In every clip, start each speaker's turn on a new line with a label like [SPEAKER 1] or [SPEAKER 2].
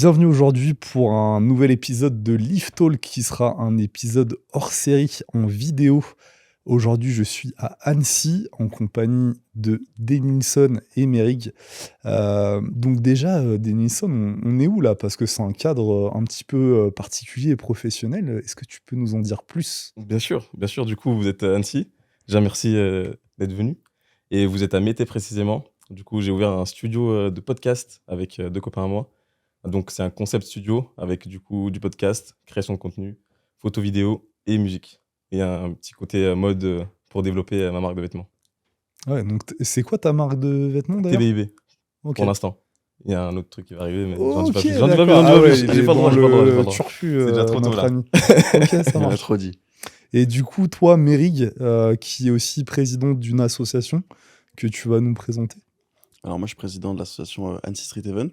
[SPEAKER 1] Bienvenue aujourd'hui pour un nouvel épisode de Lift Talk qui sera un épisode hors série en vidéo. Aujourd'hui, je suis à Annecy en compagnie de Denilson et Merig. Donc déjà, Denilson, on est où là? Parce que c'est un cadre un petit peu particulier et professionnel. Est-ce que tu peux nous en dire plus?
[SPEAKER 2] Bien sûr, du coup, vous êtes à Annecy. Déjà, merci d'être venu. Et vous êtes à Mété précisément. Du coup, j'ai ouvert un studio de podcast avec deux copains à moi. Donc, c'est un concept studio avec du coup du podcast, création de contenu, photo, vidéo et musique. Et un petit côté mode pour développer ma marque de vêtements.
[SPEAKER 1] Ouais, donc c'est quoi ta marque de vêtements d'ailleurs?
[SPEAKER 2] TBIB,
[SPEAKER 1] Ok.
[SPEAKER 2] pour l'instant. Il y a un autre truc qui va arriver, mais j'en dis pas
[SPEAKER 1] Ok,
[SPEAKER 2] plus. J'en dis pas plus,
[SPEAKER 1] d'accord.
[SPEAKER 2] j'en dis
[SPEAKER 1] Ah
[SPEAKER 2] pas plus.
[SPEAKER 1] ouais, il
[SPEAKER 2] J'ai
[SPEAKER 1] est
[SPEAKER 2] pas le droit,
[SPEAKER 1] dans
[SPEAKER 2] j'ai pas le droit, j'ai pas le
[SPEAKER 1] le
[SPEAKER 2] droit.
[SPEAKER 1] turfu,
[SPEAKER 2] C'est déjà trop tôt
[SPEAKER 1] notre
[SPEAKER 2] là.
[SPEAKER 1] ami. Ok, ça
[SPEAKER 3] Il m'a
[SPEAKER 1] marche.
[SPEAKER 3] trop dit.
[SPEAKER 1] Et du coup, toi, Merig, qui est aussi présidente d'une association que tu vas nous présenter.
[SPEAKER 3] Alors moi, je suis président de l'association Annecy Street Event.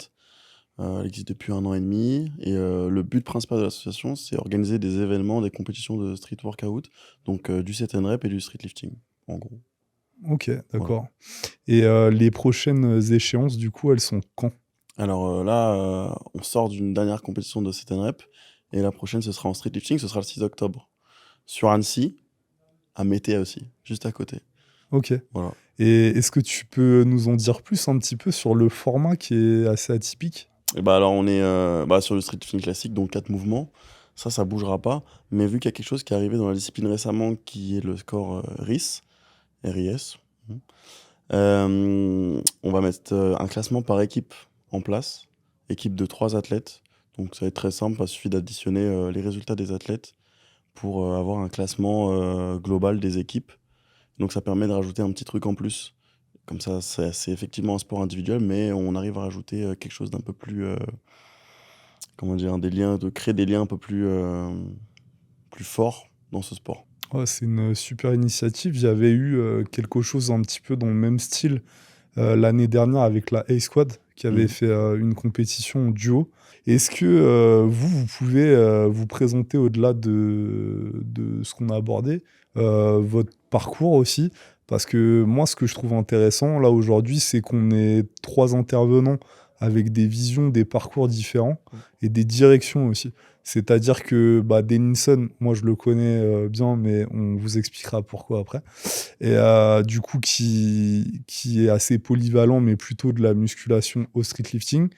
[SPEAKER 3] Elle existe depuis 1 an et demi. Et le but principal de l'association, c'est organiser des événements, des compétitions de street workout. Donc du set and rep et du street lifting, en gros.
[SPEAKER 1] Ok, d'accord. Et les prochaines échéances, du coup, elles sont quand?
[SPEAKER 3] Alors là, on sort d'une dernière compétition de set and rep. Et la prochaine, ce sera en street lifting. Ce sera le 6 octobre. Sur Annecy, à Mété aussi, juste à côté.
[SPEAKER 1] Ok.
[SPEAKER 3] Voilà.
[SPEAKER 1] Et est-ce que tu peux nous en dire plus un petit peu sur le format qui est assez atypique?
[SPEAKER 3] Et bah alors on est sur le street lifting classique, donc 4 mouvements. Ça bougera pas. Mais vu qu'il y a quelque chose qui est arrivé dans la discipline récemment, qui est le score RIS, RIS, on va mettre un classement par équipe en place, équipe de 3 athlètes. Donc ça va être très simple, il suffit d'additionner les résultats des athlètes pour avoir un classement global des équipes. Donc ça permet de rajouter un petit truc en plus. Comme ça, c'est effectivement un sport individuel, mais on arrive à rajouter quelque chose d'un peu plus, comment dire, de créer des liens un peu plus forts dans ce sport.
[SPEAKER 1] Ouais, c'est une super initiative. J'avais eu quelque chose un petit peu dans le même style l'année dernière avec la A-Squad qui avait fait une compétition en duo. Est-ce que vous pouvez vous présenter au-delà de ce qu'on a abordé, votre parcours aussi? Parce que moi, ce que je trouve intéressant là aujourd'hui, c'est qu'on est 3 intervenants avec des visions, des parcours différents et des directions aussi. C'est-à-dire que Denilson, moi je le connais bien, mais on vous expliquera pourquoi après. Et du coup, qui est assez polyvalent, mais plutôt de la musculation au street lifting.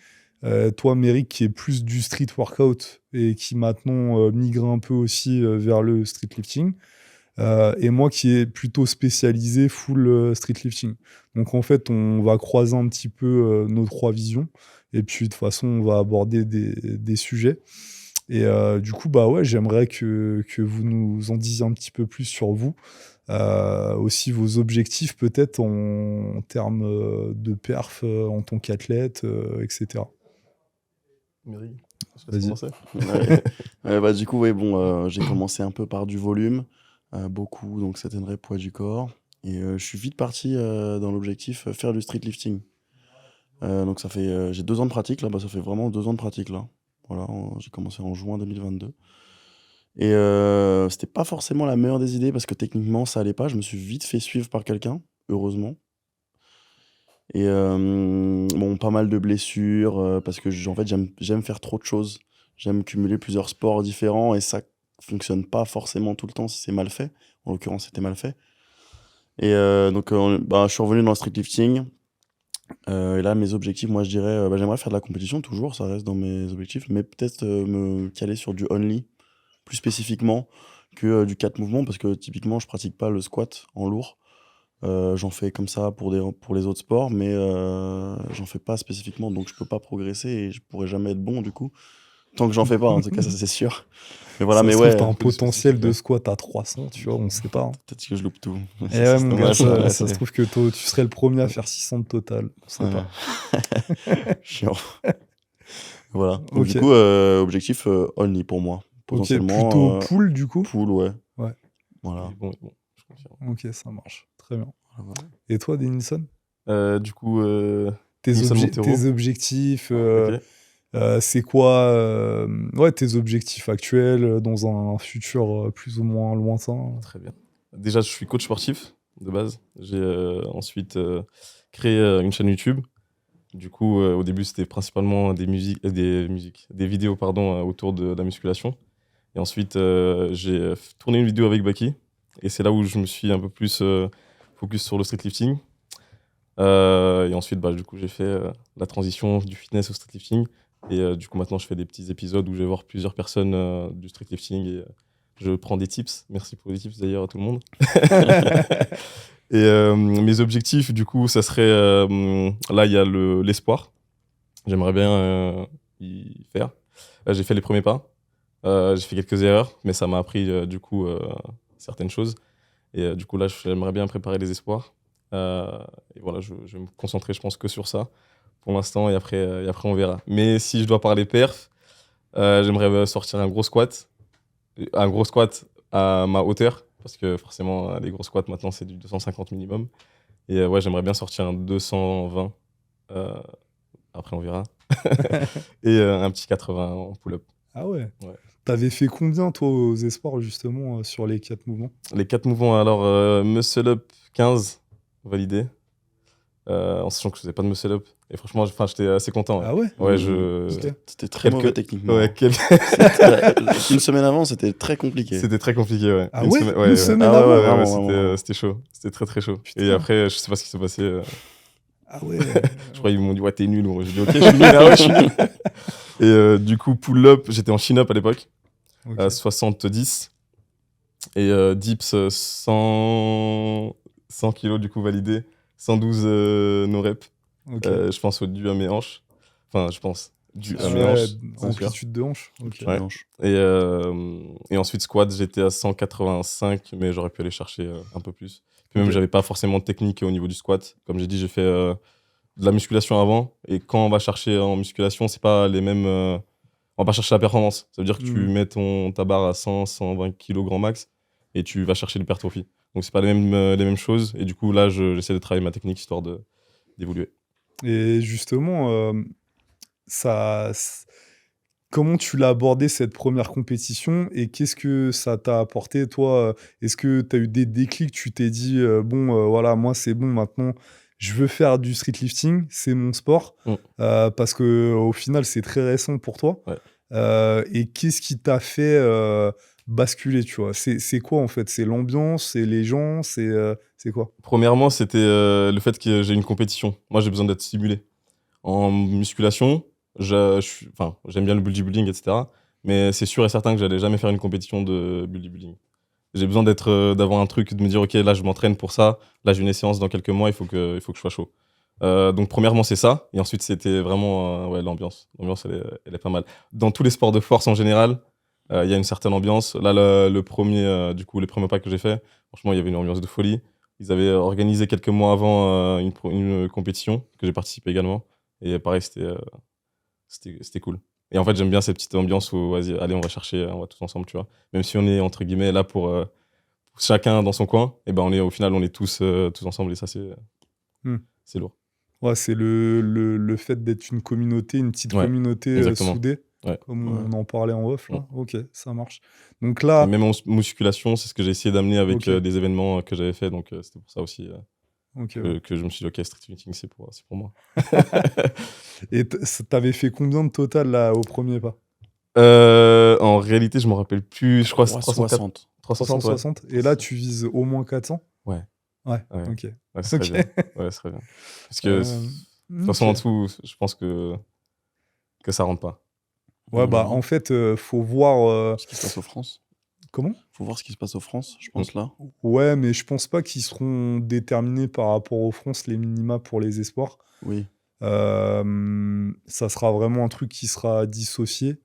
[SPEAKER 1] Toi, Merik, qui est plus du street workout et qui maintenant migre un peu aussi vers le street lifting. Et moi qui est plutôt spécialisé full street lifting. Donc en fait, on va croiser un petit peu nos 3 visions. Et puis de toute façon, on va aborder des sujets. Et du coup, ouais, j'aimerais que vous nous en disiez un petit peu plus sur vous. Aussi vos objectifs peut-être en termes de perf en tant qu'athlète, etc.
[SPEAKER 2] Mery, est-ce que
[SPEAKER 1] Vas-y.
[SPEAKER 2] tu commencer?
[SPEAKER 3] Du coup, ouais, j'ai commencé un peu par du volume, beaucoup, donc set and rep, poids du corps. Et je suis vite parti dans l'objectif faire du street lifting. Donc ça fait, j'ai 2 ans de pratique là, ça fait vraiment 2 ans de pratique là. Voilà, j'ai commencé en juin 2022. Et c'était pas forcément la meilleure des idées parce que techniquement ça allait pas. Je me suis vite fait suivre par quelqu'un, heureusement. Et pas mal de blessures parce que en fait j'aime faire trop de choses. J'aime cumuler plusieurs sports différents et ça fonctionne pas forcément tout le temps si c'est mal fait. En l'occurrence, c'était mal fait. Et je suis revenu dans le street lifting. Et là, mes objectifs, moi je dirais, j'aimerais faire de la compétition toujours, ça reste dans mes objectifs, mais peut-être me caler sur du only, plus spécifiquement que du 4 mouvements, parce que typiquement je pratique pas le squat en lourd. J'en fais comme ça pour les autres sports, mais j'en fais pas spécifiquement, donc je peux pas progresser et je pourrais jamais être bon du coup, tant que j'en fais pas, en tout cas ça c'est sûr. Mais voilà,
[SPEAKER 1] Ça
[SPEAKER 3] mais
[SPEAKER 1] se trouve,
[SPEAKER 3] ouais,
[SPEAKER 1] t'as un
[SPEAKER 2] peu de
[SPEAKER 1] potentiel
[SPEAKER 2] spécifique,
[SPEAKER 1] de
[SPEAKER 2] ouais.
[SPEAKER 1] squat à 300, tu vois, on sait pas. Hein.
[SPEAKER 3] peut-être que je loupe tout.
[SPEAKER 1] Et ouais, mon gars,
[SPEAKER 3] dommage, ouais,
[SPEAKER 1] ça se trouve que tu serais le premier à faire 600 de total. On sait pas.
[SPEAKER 3] Chiant. Voilà. Donc
[SPEAKER 1] Ok.
[SPEAKER 3] du coup, objectif only pour moi.
[SPEAKER 1] Ok,
[SPEAKER 3] Potentiellement
[SPEAKER 1] plutôt pool du coup?
[SPEAKER 3] pool, ouais.
[SPEAKER 1] Ouais.
[SPEAKER 3] Voilà.
[SPEAKER 2] Bon, je confirme.
[SPEAKER 1] Ok, ça marche. Très bien.
[SPEAKER 3] Voilà.
[SPEAKER 1] Et toi, Denilson?
[SPEAKER 2] Du coup,
[SPEAKER 1] Tes
[SPEAKER 2] Denilson Montero.
[SPEAKER 1] tes objectifs,
[SPEAKER 2] Ok.
[SPEAKER 1] c'est quoi ouais, tes objectifs actuels dans un futur plus ou moins lointain?
[SPEAKER 2] Très bien. Déjà, je suis coach sportif de base. J'ai ensuite créé une chaîne YouTube Du coup, au début, c'était principalement des vidéos autour de la musculation. Et ensuite, j'ai tourné une vidéo avec Baki. Et c'est là où je me suis un peu plus focus sur le street lifting. Et ensuite, du coup, j'ai fait la transition du fitness au street lifting. Et du coup, maintenant, je fais des petits épisodes où je vais voir plusieurs personnes du street lifting et je prends des tips. Merci pour les tips d'ailleurs à tout le monde. Et mes objectifs, du coup, ça serait là, il y a l'espoir. J'aimerais bien y faire. J'ai fait les premiers pas. J'ai fait quelques erreurs, mais ça m'a appris du coup certaines choses. Et du coup, là, j'aimerais bien préparer les espoirs. Et voilà, je vais me concentrer, je pense, que sur ça pour l'instant. Et après, on verra. Mais si je dois parler perf, j'aimerais sortir un gros squat. Un gros squat à ma hauteur. Parce que forcément, les gros squats, maintenant, c'est du 250 minimum. Et ouais, j'aimerais bien sortir un 220. Après, on verra. Et un petit 80 en pull-up.
[SPEAKER 1] Ah ouais.
[SPEAKER 2] Ouais.
[SPEAKER 1] T'avais fait combien, toi, aux espoirs, justement, sur les 4 mouvements?
[SPEAKER 2] Les 4 mouvements, alors, muscle up 15, validé. En sachant que je faisais pas de muscle up. Et franchement, j'étais assez content. Ouais.
[SPEAKER 1] Ah ouais?
[SPEAKER 2] Ouais,
[SPEAKER 1] Ok.
[SPEAKER 3] C'était très mauvais techniquement.
[SPEAKER 2] Ouais,
[SPEAKER 3] Une semaine avant, c'était très compliqué.
[SPEAKER 2] C'était très compliqué, ouais.
[SPEAKER 1] Ah
[SPEAKER 2] Une
[SPEAKER 1] ouais?
[SPEAKER 2] semaine-
[SPEAKER 1] Une semaine
[SPEAKER 2] Ah
[SPEAKER 1] avant?
[SPEAKER 2] ouais,
[SPEAKER 3] Vraiment,
[SPEAKER 2] c'était
[SPEAKER 3] vraiment.
[SPEAKER 2] c'était chaud. C'était très très chaud.
[SPEAKER 1] Putain.
[SPEAKER 2] Et après, je sais pas ce qui s'est passé.
[SPEAKER 1] Ah ouais.
[SPEAKER 2] Je crois qu'ils m'ont dit, ouais, t'es nul. Moi, j'ai dit, ok, je suis nul. Ah ouais, je suis nul. Et du coup, pull-up, j'étais en chin-up à l'époque,
[SPEAKER 1] Ok.
[SPEAKER 2] à 70. Et dips, 100 kilos, du coup, validé. 112 no reps.
[SPEAKER 1] Ok.
[SPEAKER 2] Je pense dû à mes hanches. Enfin, je pense. Dû à mes
[SPEAKER 1] Ouais,
[SPEAKER 2] hanches. c'est sûr.
[SPEAKER 1] amplitude de hanche. Ok.
[SPEAKER 2] Ouais. Et ensuite, squat, j'étais à 185, mais j'aurais pu aller chercher un peu plus. Puis même,
[SPEAKER 1] Ok.
[SPEAKER 2] j'avais pas forcément de technique au niveau du squat. Comme j'ai dit, j'ai fait de la musculation avant. Et quand on va chercher en musculation, c'est pas les mêmes. On va pas chercher la performance. Ça veut dire que tu mets ta barre à 100, 120 kg grand max et tu vas chercher l'hypertrophie. Donc, c'est pas les mêmes choses. Et du coup, là, j'essaie de travailler ma technique histoire d'évoluer.
[SPEAKER 1] Et justement, comment tu l'as abordé cette première compétition et qu'est-ce que ça t'a apporté, toi? Est-ce que tu as eu des déclics? Tu t'es dit, bon, voilà, moi, c'est bon, maintenant, je veux faire du street lifting, c'est mon sport. Parce qu'au final, c'est très récent pour toi.
[SPEAKER 2] Ouais.
[SPEAKER 1] Et qu'est-ce qui t'a fait basculer, tu vois? C'est quoi, en fait? C'est l'ambiance? C'est les gens? C'est quoi?
[SPEAKER 2] Premièrement, c'était le fait que j'ai une compétition. Moi, j'ai besoin d'être stimulé. En musculation, j'aime bien le bodybuilding, etc. Mais c'est sûr et certain que j'allais jamais faire une compétition de bodybuilding. J'ai besoin d'avoir un truc, de me dire, OK, là, je m'entraîne pour ça. Là, j'ai une séance dans quelques mois, il faut que je sois chaud. Donc, premièrement, c'est ça. Et ensuite, c'était vraiment ouais, l'ambiance. L'ambiance, elle est pas mal. Dans tous les sports de force en général, il y a une certaine ambiance. Là, les premiers pas que j'ai fait, franchement, il y avait une ambiance de folie. Ils avaient organisé quelques mois avant une compétition que j'ai participé également. Et pareil, c'était cool. Et en fait, j'aime bien cette petite ambiance où, vas-y, allez, on va chercher, on va tous ensemble, tu vois. Même si on est, entre guillemets, là pour chacun dans son coin, et ben au final, on est tous ensemble et ça, c'est lourd.
[SPEAKER 1] Ouais, c'est le fait d'être une communauté, une petite
[SPEAKER 2] Ouais,
[SPEAKER 1] communauté
[SPEAKER 2] exactement.
[SPEAKER 1] soudée,
[SPEAKER 2] Ouais.
[SPEAKER 1] comme on en parlait en off, là.
[SPEAKER 2] Ouais.
[SPEAKER 1] Ok, ça marche. Donc
[SPEAKER 2] Et
[SPEAKER 1] là,
[SPEAKER 2] même en musculation, c'est ce que j'ai essayé d'amener avec
[SPEAKER 1] Ok.
[SPEAKER 2] des événements que j'avais fait, donc c'était pour ça aussi
[SPEAKER 1] ok, ouais.
[SPEAKER 2] que je me suis dit, ok, street lifting, c'est pour moi.
[SPEAKER 1] Et t'avais fait combien de total là au premier pas?
[SPEAKER 2] En réalité, je me rappelle plus, je crois que c'est
[SPEAKER 3] 360.
[SPEAKER 2] 360, ouais.
[SPEAKER 1] 360. Et là, tu vises au moins 400?
[SPEAKER 2] Ouais.
[SPEAKER 1] Ouais,
[SPEAKER 2] Ouais.
[SPEAKER 1] ok.
[SPEAKER 2] Ouais, ce serait
[SPEAKER 1] Ok.
[SPEAKER 2] bien. Ouais, ce serait bien. Parce que, de toute façon,
[SPEAKER 1] ok.
[SPEAKER 2] en dessous, je pense que ça rentre pas.
[SPEAKER 1] Ouais, bah
[SPEAKER 3] Non.
[SPEAKER 1] en fait, faut voir.
[SPEAKER 3] Ce qui se passe aux France.
[SPEAKER 1] Comment?
[SPEAKER 3] Faut voir ce qui se passe aux France, je pense, là.
[SPEAKER 1] Ouais, mais je pense pas qu'ils seront déterminés par rapport aux France, les minima pour les espoirs.
[SPEAKER 3] Oui.
[SPEAKER 1] Ça sera vraiment un truc qui sera dissocié.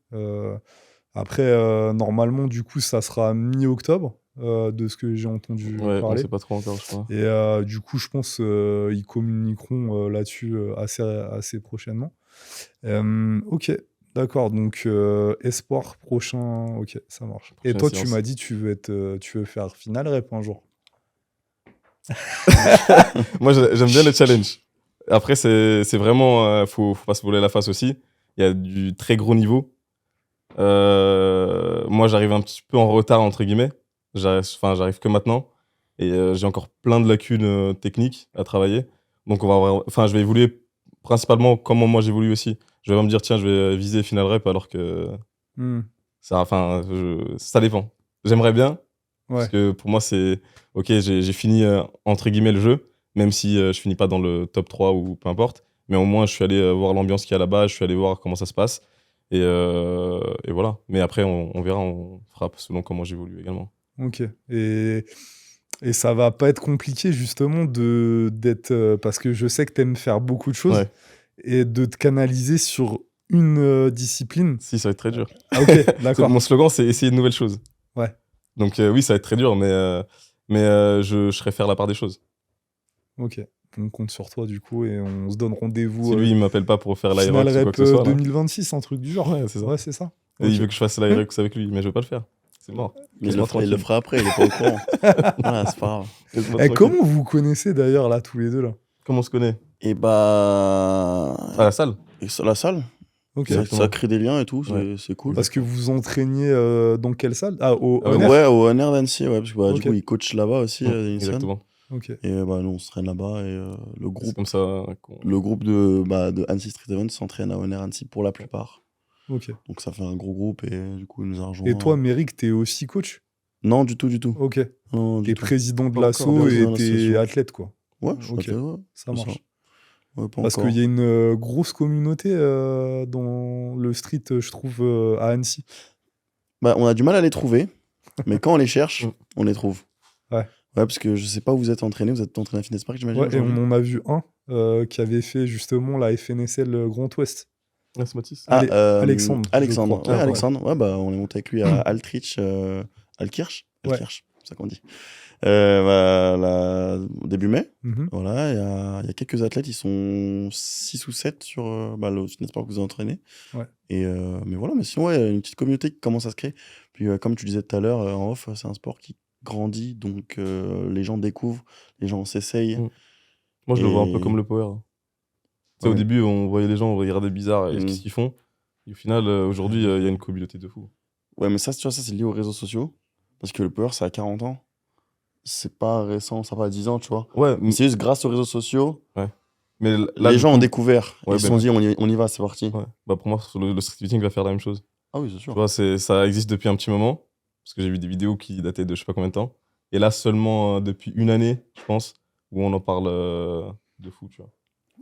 [SPEAKER 1] Après, normalement, du coup, ça sera mi-octobre, de ce que j'ai entendu
[SPEAKER 2] Ouais, on
[SPEAKER 1] parler.
[SPEAKER 2] sait pas trop encore, je crois.
[SPEAKER 1] Et du coup, je pense ils communiqueront là-dessus assez prochainement. Ok, d'accord. Donc, espoir prochain. Ok, ça marche. Et
[SPEAKER 2] Prochaine
[SPEAKER 1] toi,
[SPEAKER 2] séance.
[SPEAKER 1] tu m'as dit tu veux faire finale rep un jour.
[SPEAKER 2] Moi, j'aime bien les challenges. Après, c'est vraiment. Faut pas se voler la face aussi. Il y a du très gros niveau. Moi, j'arrive un petit peu en retard, entre guillemets. J'arrive que maintenant. Et j'ai encore plein de lacunes techniques à travailler. Donc, je vais évoluer principalement comment moi j'évolue aussi. Je vais pas me dire, tiens, je vais viser final rep alors que ça dépend. J'aimerais bien, parce
[SPEAKER 1] Ouais.
[SPEAKER 2] que pour moi, c'est ok, j'ai fini entre guillemets le jeu, même si je finis pas dans le top 3 ou peu importe. Mais au moins, je suis allé voir l'ambiance qu'il y a là-bas, je suis allé voir comment ça se passe. Et voilà. Mais après, on verra, on fera selon comment j'évolue également.
[SPEAKER 1] Ok. Et ça va pas être compliqué justement d'être parce que je sais que t'aimes faire beaucoup de choses
[SPEAKER 2] Ouais.
[SPEAKER 1] et de te canaliser sur une discipline.
[SPEAKER 2] Si, ça va être très dur.
[SPEAKER 1] Ah, ok, d'accord.
[SPEAKER 2] Mon slogan, c'est essayer de nouvelles choses.
[SPEAKER 1] Ouais.
[SPEAKER 2] Donc oui, ça va être très dur, mais je serai faire la part des choses.
[SPEAKER 1] Ok. On compte sur toi du coup et on se donne rendez-vous.
[SPEAKER 2] Si lui, il m'appelle pas pour faire
[SPEAKER 1] Final
[SPEAKER 2] l'Aerox ou quoi
[SPEAKER 1] rep
[SPEAKER 2] que ce soit. là.
[SPEAKER 1] 2026, un truc du genre.
[SPEAKER 2] Ouais, c'est ça.
[SPEAKER 1] Ouais, c'est ça.
[SPEAKER 2] Et il
[SPEAKER 1] Ok.
[SPEAKER 2] veut que je fasse l'Aerox avec lui, mais je veux pas le faire. C'est mort.
[SPEAKER 3] Mais il
[SPEAKER 2] Laisse-moi
[SPEAKER 3] le
[SPEAKER 2] tranquille.
[SPEAKER 3] fera après, il est pas au courant. Voilà, c'est pas grave.
[SPEAKER 2] Laisse-moi
[SPEAKER 1] Eh,
[SPEAKER 2] tranquille.
[SPEAKER 1] comment vous vous connaissez d'ailleurs là tous les deux là?
[SPEAKER 2] Comment on se connaît?
[SPEAKER 3] Et bah.
[SPEAKER 2] À la salle.
[SPEAKER 3] Et ça, la salle,
[SPEAKER 1] Ok.
[SPEAKER 3] ça crée des liens et tout,
[SPEAKER 2] Ouais.
[SPEAKER 3] c'est cool.
[SPEAKER 1] Parce que vous vous entraîniez dans quelle salle? Ah, au
[SPEAKER 2] Ah ouais,
[SPEAKER 1] Honor.
[SPEAKER 3] Ouais, au Honor d'Annecy, ouais, parce que
[SPEAKER 1] Ok.
[SPEAKER 3] du coup, il coach là-bas aussi, Denison.
[SPEAKER 2] Exactement.
[SPEAKER 1] Ok.
[SPEAKER 3] Et bah, nous, on se traîne là-bas. Et le
[SPEAKER 2] C'est
[SPEAKER 3] groupe,
[SPEAKER 2] comme ça qu'on...
[SPEAKER 3] le groupe de Annecy Street Event s'entraîne à Honor Annecy pour la plupart.
[SPEAKER 1] Ok.
[SPEAKER 3] Donc ça fait un gros groupe et du coup, il nous a rejoint.
[SPEAKER 1] Et toi, Méric, t'es aussi coach?
[SPEAKER 3] Non, du tout, du tout.
[SPEAKER 1] Ok.
[SPEAKER 3] Non, du
[SPEAKER 1] T'es
[SPEAKER 3] tout.
[SPEAKER 1] président de
[SPEAKER 2] Pas
[SPEAKER 1] l'asso
[SPEAKER 2] encore,
[SPEAKER 1] et
[SPEAKER 3] président de
[SPEAKER 1] t'es
[SPEAKER 3] l'association.
[SPEAKER 1] athlète quoi.
[SPEAKER 3] Ouais, je suis
[SPEAKER 1] Ok.
[SPEAKER 3] athlète, ouais.
[SPEAKER 1] Ça
[SPEAKER 3] c'est
[SPEAKER 1] marche.
[SPEAKER 3] Ouais, pas
[SPEAKER 1] Parce
[SPEAKER 3] encore.
[SPEAKER 1] qu'il y a une grosse communauté dans le street, je trouve, à Annecy.
[SPEAKER 3] Bah, on a du mal à les trouver, mais quand on les cherche,
[SPEAKER 2] Mm.
[SPEAKER 3] on les trouve.
[SPEAKER 1] Ouais.
[SPEAKER 3] Ouais, parce que je sais pas où vous êtes entraîné à Fitness Park, j'imagine.
[SPEAKER 1] Ouais, et
[SPEAKER 3] aujourd'hui
[SPEAKER 1] on en a vu un qui avait fait justement la FNSL Grand Ouest.
[SPEAKER 2] Ah, c'est Mathis.
[SPEAKER 3] Ah,
[SPEAKER 1] Alexandre, je
[SPEAKER 3] Alexandre.
[SPEAKER 1] crois.
[SPEAKER 3] Ouais,
[SPEAKER 1] Ouais.
[SPEAKER 3] Alexandre. Ouais, bah, on est monté avec lui à Altrich, Alkirch.
[SPEAKER 1] Ouais.
[SPEAKER 3] Alkirch, c'est ça qu'on dit. Au début mai.
[SPEAKER 1] Mhm.
[SPEAKER 3] Voilà, il y a quelques athlètes, ils sont 6 ou 7 sur le fitness park que vous entraînez.
[SPEAKER 1] Ouais.
[SPEAKER 3] Et, mais voilà, mais sinon, ouais, il y a une petite communauté qui commence à se créer. Puis, comme tu disais tout à l'heure, en off, c'est un sport qui grandit, donc les gens découvrent, les gens s'essayent.
[SPEAKER 2] Mm. Moi, je le vois un peu
[SPEAKER 3] Et-
[SPEAKER 2] comme le power. Tu sais,
[SPEAKER 3] Ouais.
[SPEAKER 2] au début, on voyait les gens regarder bizarre et
[SPEAKER 3] Mm.
[SPEAKER 2] qu'est-ce qu'ils font. Et au final, aujourd'hui, il y a une communauté de fou.
[SPEAKER 3] Ouais, mais ça, tu vois, ça, c'est lié aux réseaux sociaux. Parce que le power, c'est à 40 ans. C'est pas récent, ça va à 10 ans, tu vois.
[SPEAKER 2] Ouais,
[SPEAKER 3] Mais c'est juste grâce aux réseaux sociaux,
[SPEAKER 2] mais là,
[SPEAKER 3] les
[SPEAKER 2] du
[SPEAKER 3] gens
[SPEAKER 2] coup-
[SPEAKER 3] ont découvert.
[SPEAKER 2] Ouais,
[SPEAKER 3] Ils se
[SPEAKER 2] ben-
[SPEAKER 3] sont dit, on y va, c'est parti.
[SPEAKER 2] Ouais. Bah, pour moi, le street lifting va faire la même chose.
[SPEAKER 3] Ah oui, c'est
[SPEAKER 2] Tu
[SPEAKER 3] sûr.
[SPEAKER 2] vois, ça existe depuis un petit moment, parce que j'ai vu des vidéos qui dataient de je sais pas combien de temps. Et là, seulement depuis une année, je pense, où on en parle de fou, tu vois.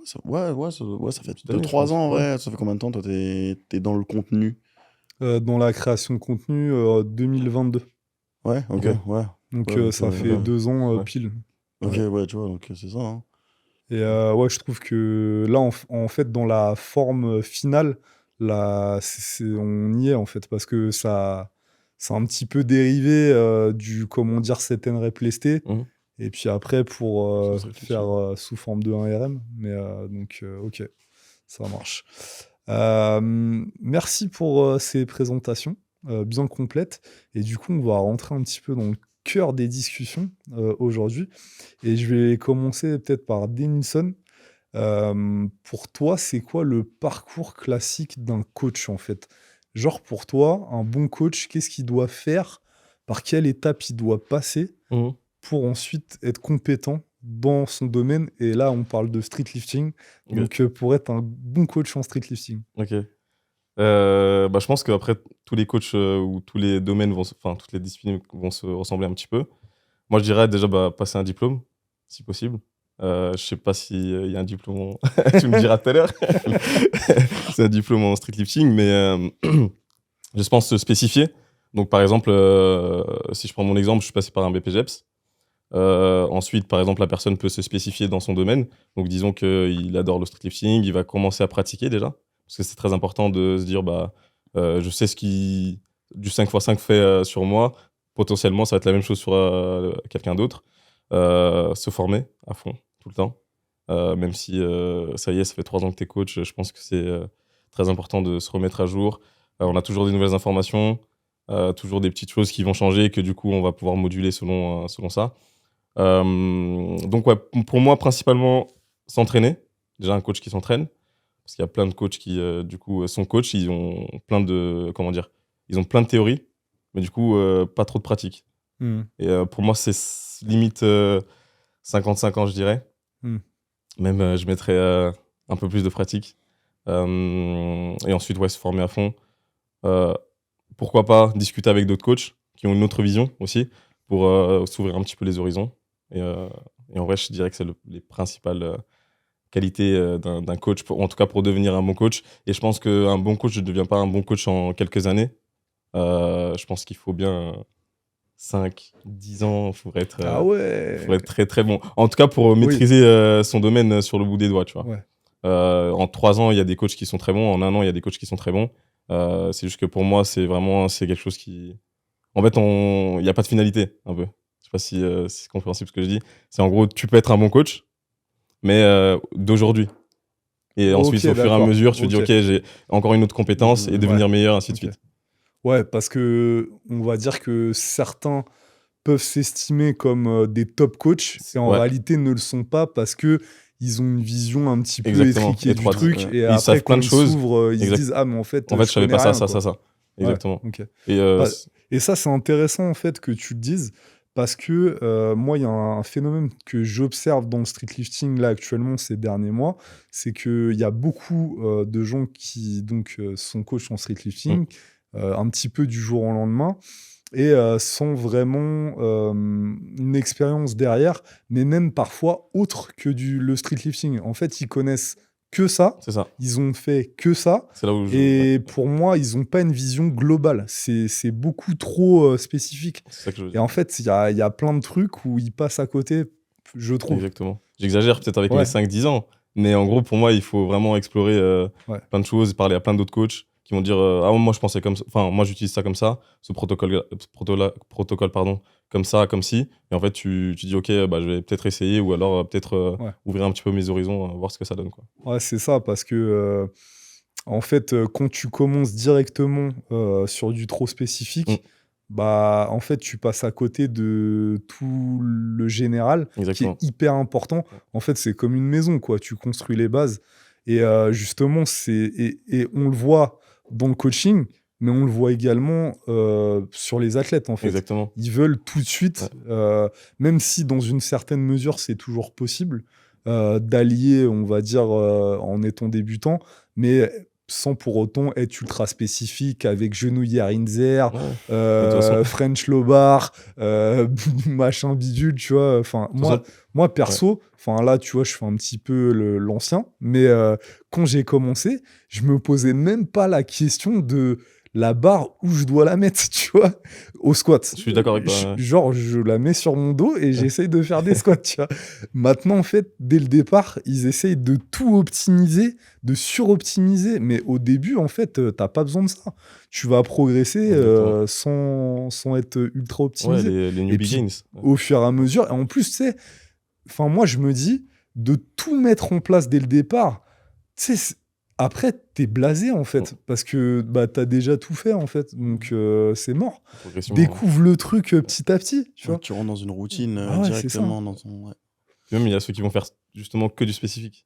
[SPEAKER 3] Ça fait
[SPEAKER 2] Petite année,
[SPEAKER 3] 2-3
[SPEAKER 2] je pense.
[SPEAKER 3] ans, ouais. Ça fait combien de temps, toi, t'es dans le contenu?
[SPEAKER 1] Dans la création de contenu 2022.
[SPEAKER 3] Ouais, ok,
[SPEAKER 2] Ok.
[SPEAKER 3] ouais.
[SPEAKER 1] Donc
[SPEAKER 3] Ouais, donc,
[SPEAKER 1] ça fait
[SPEAKER 2] ouais.
[SPEAKER 1] 2 ans
[SPEAKER 2] Ouais.
[SPEAKER 1] pile.
[SPEAKER 3] Ok, ouais, tu vois, donc c'est ça. Hein.
[SPEAKER 1] Et ouais, je trouve que là, en fait, dans la forme finale, là, on y est en fait, parce que ça, c'est un petit peu dérivé du, comment dire, 7N rep lesté.
[SPEAKER 2] Mhm.
[SPEAKER 1] Et puis après, pour
[SPEAKER 2] Ça serait
[SPEAKER 1] faire sous forme de 1RM. Mais donc, ok, ça marche. Merci pour ces présentations bien complètes. Et du coup, on va rentrer un petit peu dans le cœur des discussions aujourd'hui. Et je vais commencer peut-être par Denison. Pour toi, c'est quoi le parcours classique d'un coach en fait? Genre pour toi, un bon coach, qu'est-ce qu'il doit faire? Par quelle étape il doit passer
[SPEAKER 2] Mhm.
[SPEAKER 1] pour ensuite être compétent dans son domaine? Et là, on parle de street lifting.
[SPEAKER 2] Ok.
[SPEAKER 1] Donc, pour être un bon coach en street lifting.
[SPEAKER 2] Ok. Bah, je pense qu'après, tous les coachs ou tous les domaines enfin, toutes les disciplines vont se ressembler un petit peu. Moi, je dirais déjà passer un diplôme, si possible. Je sais pas s'il y a un diplôme, tu me diras tout à l'heure. C'est un diplôme en street lifting, mais je pense se spécifier. Donc, par exemple, si je prends mon exemple, je suis passé par un BPGEPS. Ensuite, par exemple, la personne peut se spécifier dans son domaine. Donc, disons qu'il adore le street lifting, il va commencer à pratiquer déjà. Parce que c'est très important de se dire, je sais ce qui du 5x5 fait sur moi. Potentiellement, ça va être la même chose sur quelqu'un d'autre. Se former à fond, tout le temps. Même si, ça y est, ça fait 3 ans que tu es coach, je pense que c'est très important de se remettre à jour. On a toujours des nouvelles informations, toujours des petites choses qui vont changer et que du coup, on va pouvoir moduler selon ça. Donc, ouais, pour moi, principalement, s'entraîner. Déjà, un coach qui s'entraîne. Parce qu'il y a plein de coachs qui, du coup, sont coachs. Ils ont plein de, comment dire, ils ont plein de théories, mais du coup, pas trop de pratique. Et pour moi, c'est limite 50-50, je dirais.
[SPEAKER 1] Mm.
[SPEAKER 2] Même, je mettrais un peu plus de pratique. Et ensuite, ouais, se former à fond. Euh, Pourquoi pas discuter avec d'autres coachs qui ont une autre vision aussi pour s'ouvrir un petit peu les horizons. Et en vrai, je dirais que c'est les principales qualités d'un coach, en tout cas pour devenir un bon coach. Et je pense qu'un bon coach ne devient pas un bon coach en quelques années. Je pense qu'il faut bien 5, 10 ans pour
[SPEAKER 1] Ah ouais.
[SPEAKER 2] être très très bon. En tout cas, pour
[SPEAKER 1] Oui.
[SPEAKER 2] maîtriser son domaine sur le bout des doigts, tu vois.
[SPEAKER 1] Ouais.
[SPEAKER 2] En 3 ans, il y a des coachs qui sont très bons. En 1 an, il y a des coachs qui sont très bons. C'est juste que pour moi, c'est quelque chose qui. En fait, il n'y a pas de finalité, un peu. Je sais pas si c'est compréhensible ce que je dis. C'est en gros, tu peux être un bon coach, mais d'aujourd'hui. Et ensuite,
[SPEAKER 1] Ok,
[SPEAKER 2] au fur et à
[SPEAKER 1] d'accord.
[SPEAKER 2] mesure, tu dis,
[SPEAKER 1] Ok.
[SPEAKER 2] OK, j'ai encore une autre compétence et
[SPEAKER 3] Ouais.
[SPEAKER 2] devenir meilleur, ainsi de
[SPEAKER 1] Ok.
[SPEAKER 2] suite.
[SPEAKER 1] Ouais, parce que on va dire que certains peuvent s'estimer comme des top coachs et en
[SPEAKER 2] Ouais,
[SPEAKER 1] réalité ne le sont pas parce que ils ont une vision un petit peu
[SPEAKER 2] exactement,
[SPEAKER 1] étriquée du
[SPEAKER 2] étroite.
[SPEAKER 1] truc et
[SPEAKER 2] Ils
[SPEAKER 1] après
[SPEAKER 2] savent plein
[SPEAKER 1] quand
[SPEAKER 2] de
[SPEAKER 1] ils
[SPEAKER 2] choses.
[SPEAKER 1] s'ouvrent, ils se
[SPEAKER 2] Exact.
[SPEAKER 1] disent ah mais en fait
[SPEAKER 2] En fait,
[SPEAKER 1] je
[SPEAKER 2] je savais
[SPEAKER 1] connais
[SPEAKER 2] pas ça,
[SPEAKER 1] rien
[SPEAKER 2] ça, ça,
[SPEAKER 1] quoi.
[SPEAKER 2] ça.
[SPEAKER 1] Ouais,
[SPEAKER 2] Exactement.
[SPEAKER 1] ok.
[SPEAKER 2] Et
[SPEAKER 1] Bah, et ça c'est intéressant en fait que tu le dises parce que moi il y a un phénomène que j'observe dans le streetlifting là actuellement ces derniers mois, c'est qu'il y a beaucoup de gens qui donc sont coachs en streetlifting un petit peu du jour au lendemain et sans vraiment une expérience derrière, mais même parfois autre que le streetlifting. En fait, ils connaissent que ça,
[SPEAKER 2] c'est ça.
[SPEAKER 1] ils ont fait que ça,
[SPEAKER 2] C'est là où ouais,
[SPEAKER 1] et pour moi, ils n'ont pas une vision globale. C'est beaucoup trop spécifique.
[SPEAKER 2] c'est ça que je veux
[SPEAKER 1] Et
[SPEAKER 2] dire.
[SPEAKER 1] en fait, il y a plein de trucs où ils passent à côté, je trouve.
[SPEAKER 2] Exactement. J'exagère peut-être avec mes
[SPEAKER 1] Ouais,
[SPEAKER 2] 5-10 ans, mais en gros, pour moi, il faut vraiment explorer
[SPEAKER 1] ouais.
[SPEAKER 2] plein de choses, parler à plein d'autres coachs qui vont dire ah, moi, je pensais comme ça, enfin, moi, j'utilise ça comme ça, ce protocole pardon, comme ça, comme si. Et en fait, tu dis, OK, bah, je vais peut-être essayer ou alors peut-être
[SPEAKER 1] Ouais.
[SPEAKER 2] ouvrir un petit peu mes horizons, voir ce que ça donne, quoi.
[SPEAKER 1] Ouais, c'est ça, parce que en fait, quand tu commences directement sur du trop
[SPEAKER 2] Mm,
[SPEAKER 1] spécifique, bah, en fait, tu passes à côté de tout le général qui est
[SPEAKER 2] exactement.
[SPEAKER 1] hyper important.
[SPEAKER 2] Ouais.
[SPEAKER 1] En fait, c'est comme une maison, quoi. Tu construis les bases. Et justement, et on le voit dans le coaching, mais on le voit également sur les athlètes, en fait.
[SPEAKER 2] Exactement.
[SPEAKER 1] Ils veulent tout de
[SPEAKER 2] Ouais.
[SPEAKER 1] suite, même si dans une certaine mesure, c'est toujours possible, d'allier, on va dire, en étant débutant, mais sans pour autant être ultra spécifique avec genouillère Inzer,
[SPEAKER 2] Ouais. Mais de toute façon,
[SPEAKER 1] French low bar, machin bidule, tu vois. Enfin,
[SPEAKER 2] de toute façon,
[SPEAKER 1] moi
[SPEAKER 2] ouais.
[SPEAKER 1] perso, enfin là, tu vois, je fais un petit peu l'ancien, mais quand j'ai commencé, je me posais même pas la question de la barre où je dois la mettre, tu vois, au squat.
[SPEAKER 2] Je suis d'accord avec toi.
[SPEAKER 1] Genre, je la mets sur mon dos et
[SPEAKER 2] Ouais.
[SPEAKER 1] j'essaye de faire des squats, tu vois. Maintenant, en fait, dès le départ, ils essayent de tout optimiser, de suroptimiser. Mais au début, en fait, t'as pas besoin de ça. Tu vas progresser
[SPEAKER 2] Exactement.
[SPEAKER 1] sans être ultra
[SPEAKER 2] Ouais,
[SPEAKER 1] optimisé.
[SPEAKER 2] les
[SPEAKER 1] Et
[SPEAKER 2] newbie
[SPEAKER 1] puis,
[SPEAKER 2] gains. Ouais.
[SPEAKER 1] au fur et à mesure, et en plus, tu sais, enfin, moi, je me dis, de tout mettre en place dès le départ, tu sais, après, t'es blasé, en
[SPEAKER 2] Mm.
[SPEAKER 1] fait, parce que bah, t'as déjà tout fait, en fait. Donc, c'est mort.
[SPEAKER 2] Progression.
[SPEAKER 1] Découvre le truc petit à petit, tu
[SPEAKER 3] Ouais,
[SPEAKER 1] vois.
[SPEAKER 3] tu rentres dans une routine
[SPEAKER 1] Ah ouais, c'est ça.
[SPEAKER 3] directement dans ton. Ouais.
[SPEAKER 2] Puis même, il y a ceux qui vont faire justement que du spécifique.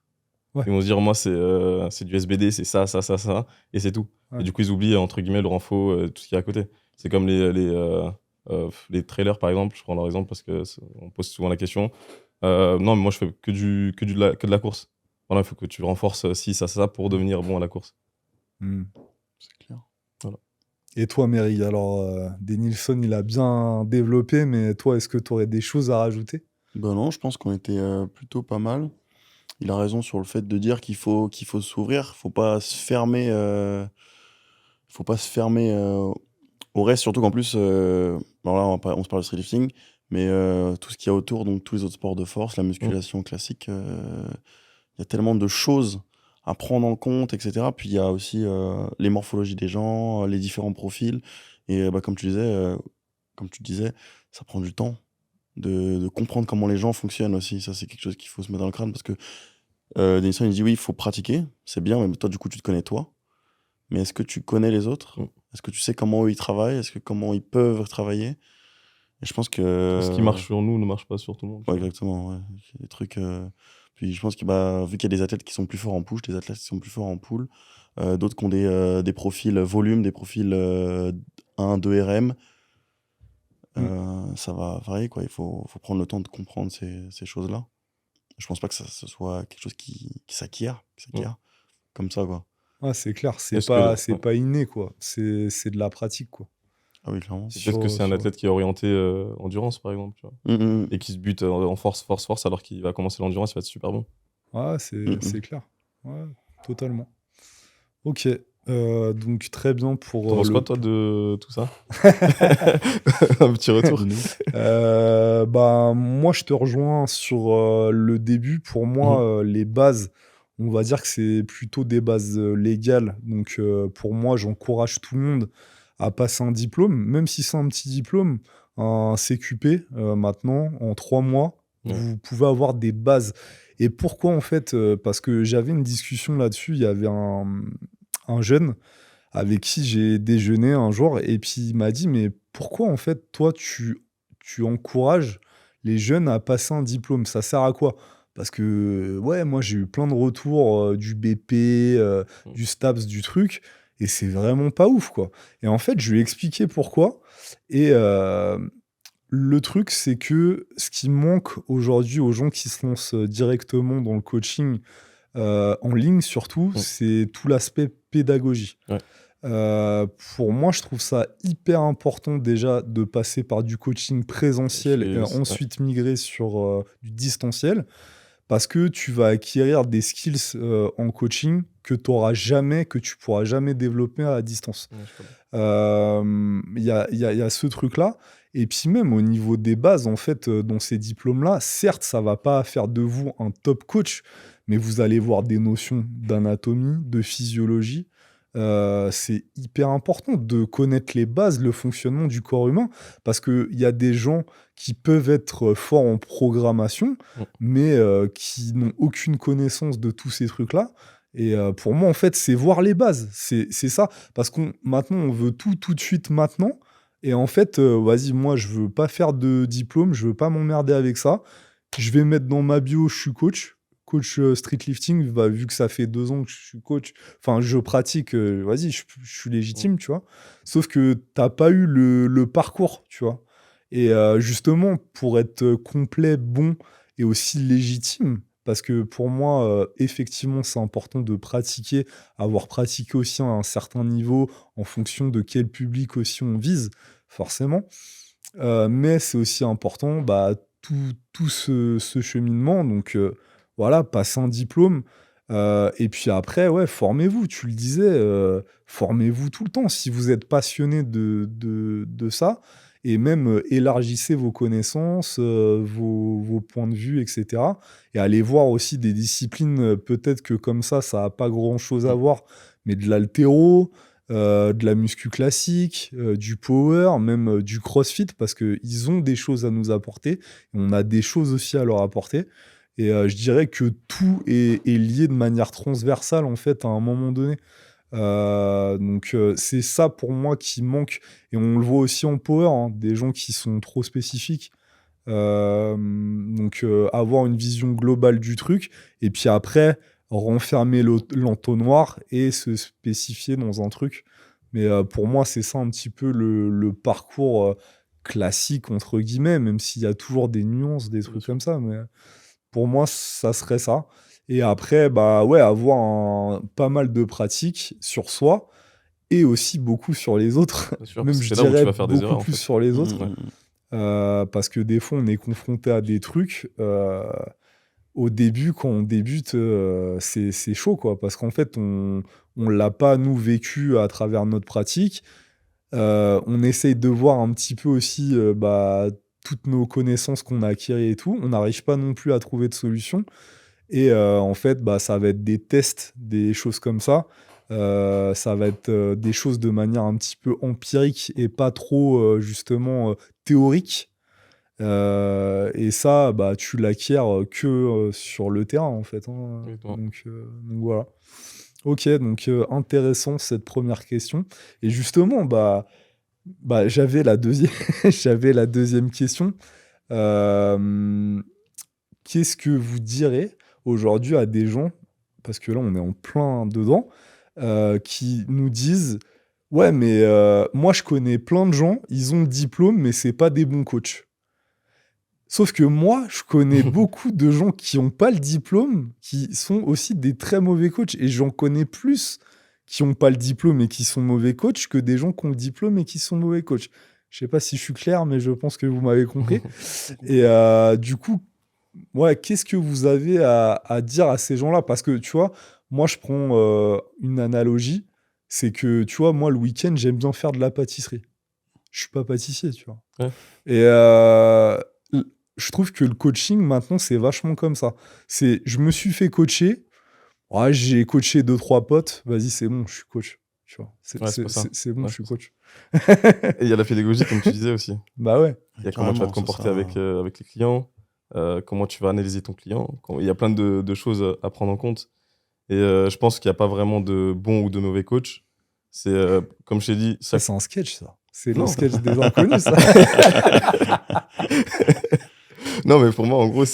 [SPEAKER 1] Ouais.
[SPEAKER 2] Ils vont se dire, moi, c'est du SBD, c'est ça, ça, ça, ça, et c'est tout.
[SPEAKER 1] Ouais.
[SPEAKER 2] Et du coup, ils oublient, entre guillemets, le renfo, tout ce qui est à côté. C'est comme les trailers, par exemple. Je prends leur exemple parce qu'on pose souvent la question. Non, mais moi, je fais que de la course. Voilà, il faut que tu renforces ci, ça pour devenir bon à la course.
[SPEAKER 1] Hmm.
[SPEAKER 3] C'est clair.
[SPEAKER 2] Voilà.
[SPEAKER 1] Et toi, Mary, alors, Denilson, il a bien développé, mais toi, est-ce que tu aurais des choses à rajouter?
[SPEAKER 3] Ben non, je pense qu'on était plutôt pas mal. Il a raison sur le fait de dire qu'il faut s'ouvrir, faut pas se fermer, faut pas se fermer au reste, surtout qu'en plus, alors là on se parle de streetlifting, mais tout ce qu'il y a autour, donc tous les autres sports de force, la musculation classique, il y a tellement de choses à prendre en compte, etc. Puis il y a aussi les morphologies des gens, les différents profils, et bah, comme tu disais, ça prend du temps de comprendre comment les gens fonctionnent aussi. Ça, c'est quelque chose qu'il faut se mettre dans le crâne parce que Denison, il dit oui, il faut pratiquer, c'est bien, mais toi, du coup, tu te connais toi. Mais est-ce que tu connais les autres?
[SPEAKER 2] Mm.
[SPEAKER 3] Est-ce que tu sais comment eux ils travaillent? Comment ils peuvent travailler? Et je pense que.
[SPEAKER 2] Ce qui marche sur nous ne marche pas sur tout le monde. tu
[SPEAKER 3] Ouais,
[SPEAKER 2] vois.
[SPEAKER 3] exactement. Ouais. Il y a des trucs. Puis je pense que bah, vu qu'il y a des athlètes qui sont plus forts en push, des athlètes qui sont plus forts en pull, d'autres qui ont des profils volume, des profils 1, 2 RM, ça va varier, quoi. Il faut prendre le temps de comprendre ces choses-là. Je pense pas que ce soit quelque chose qui s'acquiert comme ça, quoi.
[SPEAKER 1] Ah, c'est clair,
[SPEAKER 2] Est-ce que,
[SPEAKER 1] c'est pas inné, quoi. C'est de la pratique, quoi.
[SPEAKER 3] Ah oui, clairement.
[SPEAKER 2] peut-être que c'est un
[SPEAKER 1] Sur...
[SPEAKER 2] athlète qui est orienté endurance, par exemple, tu vois, et qui se bute en force, alors qu'il va commencer l'endurance, il va être super bon.
[SPEAKER 1] Ouais, c'est clair. Ouais, totalement. Ok. Donc, très bien
[SPEAKER 2] T'en
[SPEAKER 1] pour
[SPEAKER 2] penses
[SPEAKER 1] le...
[SPEAKER 2] quoi, toi, de tout ça? Un petit retour.
[SPEAKER 1] Bah, moi, je te rejoins sur le début. Pour moi, les bases, on va dire que c'est plutôt des bases légales. Donc, pour moi, j'encourage tout le monde à passer un diplôme, même si c'est un petit diplôme, un CQP, maintenant, en 3 mois,
[SPEAKER 2] Ouais.
[SPEAKER 1] vous pouvez avoir des bases. Et pourquoi, en fait? Parce que j'avais une discussion là-dessus. Il y avait un jeune avec qui j'ai déjeuné un jour et puis il m'a dit: «Mais pourquoi en fait toi tu encourages les jeunes à passer un diplôme? Ça sert à quoi?» Parce que ouais, moi j'ai eu plein de retours, du BP,
[SPEAKER 2] Mm.
[SPEAKER 1] du STAPS, du truc et c'est vraiment pas ouf, quoi. Et en fait, je lui ai expliqué pourquoi et le truc c'est que ce qui manque aujourd'hui aux gens qui se lancent, directement dans le coaching, en ligne surtout,
[SPEAKER 2] Mm.
[SPEAKER 1] c'est tout l'aspect pédagogie.
[SPEAKER 2] Ouais.
[SPEAKER 1] Pour moi, je trouve ça hyper important déjà de passer par du coaching présentiel et
[SPEAKER 2] Ouais.
[SPEAKER 1] ensuite migrer sur du distanciel parce que tu vas acquérir des skills en coaching que tu auras jamais, que tu pourras jamais développer à distance.
[SPEAKER 2] Ouais, je comprends.
[SPEAKER 1] Il y a ce truc-là. Et puis même au niveau des bases, en fait, dans ces diplômes-là, certes, ça va pas faire de vous un top coach, mais vous allez voir des notions d'anatomie, de physiologie. C'est hyper important de connaître les bases, le fonctionnement du corps humain, parce qu'il y a des gens qui peuvent être forts en programmation,
[SPEAKER 2] Mm.
[SPEAKER 1] mais qui n'ont aucune connaissance de tous ces trucs-là. Et pour moi, en fait, c'est voir les bases. C'est ça. Parce qu'on maintenant, on veut tout de suite maintenant. Et en fait, vas-y, moi, je veux pas faire de diplôme, je veux pas m'emmerder avec ça. Je vais mettre dans ma bio, je suis coach street lifting, bah, vu que ça fait 2 ans que je suis coach, enfin, je pratique, vas-y, je suis
[SPEAKER 2] Mm.
[SPEAKER 1] légitime, tu vois. Sauf que t'as pas eu le parcours, tu vois. Et justement, pour être complet, bon et aussi légitime, parce que pour moi, effectivement, c'est important de pratiquer, avoir pratiqué aussi à un certain niveau en fonction de quel public aussi on vise, forcément. Mais c'est aussi important, bah, tout ce cheminement, donc voilà, passer un diplôme, et puis après, ouais, formez-vous, tu le disais, formez-vous tout le temps. Si vous êtes passionné de ça et même, élargissez vos connaissances, vos points de vue et cetera et allez voir aussi des disciplines, peut-être que comme ça a pas grand-chose à
[SPEAKER 2] Mm.
[SPEAKER 1] voir, mais de l'haltéro, de la muscu classique, du power, même du crossfit, parce qu'ils ont des choses à nous apporter. Et on a des choses aussi à leur apporter. Et je dirais que tout est lié de manière transversale, en fait, à un moment donné. Donc, c'est ça pour moi qui manque. Et on le voit aussi en power, hein, des gens qui sont trop spécifiques. Donc, avoir une vision globale du truc. Et puis après, renfermer l'entonnoir et se spécifier dans un truc. Mais pour moi, c'est ça un petit peu le parcours classique, entre guillemets, même s'il y a toujours des nuances, des
[SPEAKER 2] Bien
[SPEAKER 1] trucs
[SPEAKER 2] sûr.
[SPEAKER 1] comme ça. Mais pour moi, ça serait ça. Et après, bah ouais, avoir pas mal de pratiques sur soi et aussi beaucoup sur les autres.
[SPEAKER 2] Bien sûr, parce
[SPEAKER 1] Même,
[SPEAKER 2] que
[SPEAKER 1] je
[SPEAKER 2] c'est là où tu
[SPEAKER 1] dirais,
[SPEAKER 2] vas faire des
[SPEAKER 1] beaucoup
[SPEAKER 2] erreurs, en
[SPEAKER 1] plus
[SPEAKER 2] fait.
[SPEAKER 1] sur les autres.
[SPEAKER 2] Ouais.
[SPEAKER 1] Parce que des fois, on est confronté à des trucs. Au début, quand on débute, c'est chaud, quoi. Parce qu'en fait, on l'a pas, nous, vécu à travers notre pratique. On essaye de voir un petit peu aussi bah, toutes nos connaissances qu'on a acquises et tout. On n'arrive pas non plus à trouver de solution. Et en fait, bah, ça va être des tests, des choses comme ça. Ça va être des choses de manière un petit peu empirique et pas trop, justement, théorique. Et ça, bah, tu l'acquiers que sur le terrain, en fait, hein.
[SPEAKER 2] Exactement.
[SPEAKER 1] Donc voilà. Ok, donc intéressant cette première question. Et justement, bah, j'avais la deuxième, j'avais la deuxième question. Euh, Qu'est-ce que vous direz aujourd'hui à des gens, parce que là on est en plein dedans, qui nous disent ouais mais moi je connais plein de gens, ils ont le diplôme mais c'est pas des bons coachs. Sauf que moi, je connais beaucoup de gens qui n'ont pas le diplôme, qui sont aussi des très mauvais coachs. Et j'en connais plus qui n'ont pas le diplôme et qui sont mauvais coachs que des gens qui ont le diplôme et qui sont mauvais coachs. Je sais pas si je suis clair, mais je pense que vous m'avez compris. Et du coup, ouais, qu'est-ce que vous avez à dire à ces gens-là? Parce que, tu vois, moi, je prends une analogie. C'est que, tu vois, moi, le week-end, j'aime bien faire de la pâtisserie. Je suis pas pâtissier, tu vois.
[SPEAKER 2] Ouais.
[SPEAKER 1] Et je trouve que le coaching, maintenant, c'est vachement comme ça. Je me suis fait coacher. Ouais, j'ai coaché 2-3 potes. Vas-y, c'est bon, je suis coach. Tu vois.
[SPEAKER 2] c'est pas ça.
[SPEAKER 1] C'est bon,
[SPEAKER 2] Ouais,
[SPEAKER 1] je suis coach.
[SPEAKER 2] Et il y a la pédagogie, comme tu disais aussi.
[SPEAKER 1] Bah ouais.
[SPEAKER 2] Il y a comment tu vas te comporter avec les clients, comment tu vas analyser ton client. Il y a plein de choses à prendre en compte. Et je pense qu'il n'y a pas vraiment de bon ou de mauvais coach. C'est, comme je t'ai dit...
[SPEAKER 1] Ça, c'est un sketch, ça. C'est le
[SPEAKER 2] Non.
[SPEAKER 1] sketch des inconnus, ça.
[SPEAKER 2] Non, mais pour moi, en gros,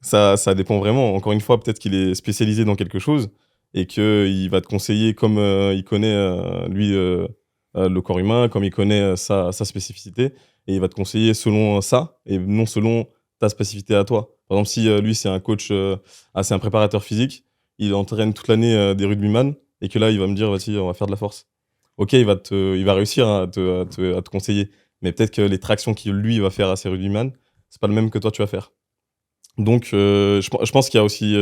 [SPEAKER 2] ça dépend vraiment. Encore une fois, peut-être qu'il est spécialisé dans quelque chose et qu'il va te conseiller comme il connaît, lui, le corps humain, comme il connaît sa spécificité. Et il va te conseiller selon ça et non selon ta spécificité à toi. Par exemple, si lui, c'est un coach, c'est un préparateur physique, il entraîne toute l'année des rugbyman et que là, il va me dire, vas-y, on va faire de la force. Ok, il va réussir à te conseiller. Mais peut-être que les tractions qu'il lui va faire à ses rugbyman, c'est pas le même que toi tu vas faire. Donc, je pense qu'il y a aussi...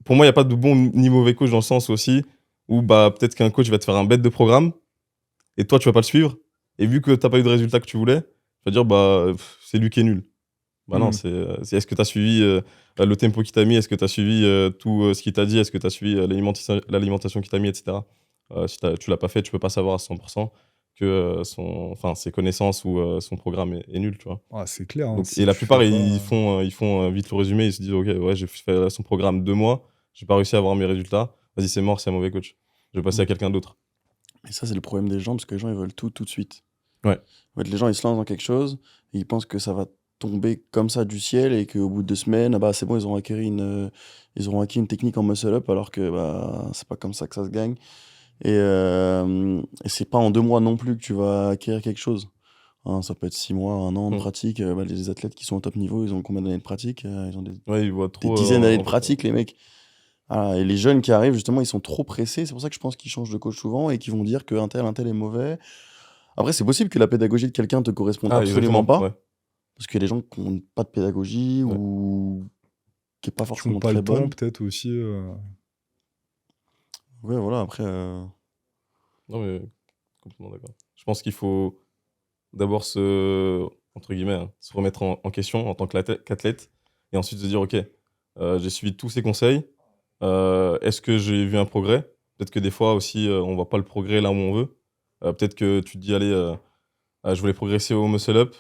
[SPEAKER 2] pour moi, il n'y a pas de bon ni mauvais coach dans le sens aussi où bah, peut-être qu'un coach va te faire un bête de programme et toi, tu vas pas le suivre. Et vu que tu n'as pas eu de résultat que tu voulais, tu vas dire, bah, c'est lui qui est nul. Bah non, c'est est-ce que tu as suivi le tempo qu'il t'a mis, est-ce que tu as suivi tout ce qu'il t'a dit, est-ce que tu as suivi l'alimentation qu'il t'a mis, etc. Si tu l'as pas fait, tu peux pas savoir à 100% que ses connaissances ou son programme est nul, tu vois.
[SPEAKER 1] Ah, c'est clair. Hein,
[SPEAKER 2] Donc,
[SPEAKER 1] si
[SPEAKER 2] et la
[SPEAKER 1] tu
[SPEAKER 2] plupart,
[SPEAKER 1] fais pas-
[SPEAKER 2] ils font vite le résumé, ils se disent, ok, ouais, j'ai fait son programme 2 mois, j'ai pas réussi à avoir mes résultats, vas-y, c'est mort, c'est un mauvais coach. Je vais passer à quelqu'un d'autre.
[SPEAKER 3] Et ça, c'est le problème des gens, parce que les gens, ils veulent tout de suite.
[SPEAKER 2] Ouais.
[SPEAKER 3] En fait, les gens, ils se lancent dans quelque chose, et ils pensent que ça va tomber comme ça du ciel, et qu'au bout de 2 semaines, ah bah, c'est bon, ils auront acquis une technique en muscle-up, alors que bah, c'est pas comme ça que ça se gagne. Et c'est pas en 2 mois non plus que tu vas acquérir quelque chose. Hein, ça peut être 6 mois, 1 an de pratique. Les athlètes qui sont au top niveau, ils ont combien d'années de pratique? Ils ont
[SPEAKER 2] Ouais, ils voient
[SPEAKER 3] des
[SPEAKER 2] trop.
[SPEAKER 3] dizaines d'années de pratique, les mecs. Ah, et les jeunes qui arrivent, justement, ils sont trop pressés. C'est pour ça que je pense qu'ils changent de coach souvent et qu'ils vont dire qu'un tel est mauvais. Après, c'est possible que la pédagogie de quelqu'un te corresponde absolument pas.
[SPEAKER 2] Ouais.
[SPEAKER 3] Parce qu'il y a des gens qui n'ont pas de pédagogie ou qui n'est pas
[SPEAKER 1] Qui
[SPEAKER 3] forcément
[SPEAKER 1] n'ont pas
[SPEAKER 3] très
[SPEAKER 1] le temps,
[SPEAKER 3] bonne.
[SPEAKER 1] peut-être aussi.
[SPEAKER 3] Ouais, voilà, après...
[SPEAKER 2] Non, mais complètement d'accord. Je pense qu'il faut d'abord entre guillemets, se remettre en question en tant qu'athlète et ensuite se dire, ok, j'ai suivi tous ces conseils. Est-ce que j'ai vu un progrès? Peut-être que des fois aussi, on voit pas le progrès là où on veut. Peut-être que tu te dis, allez, je voulais progresser au muscle-up.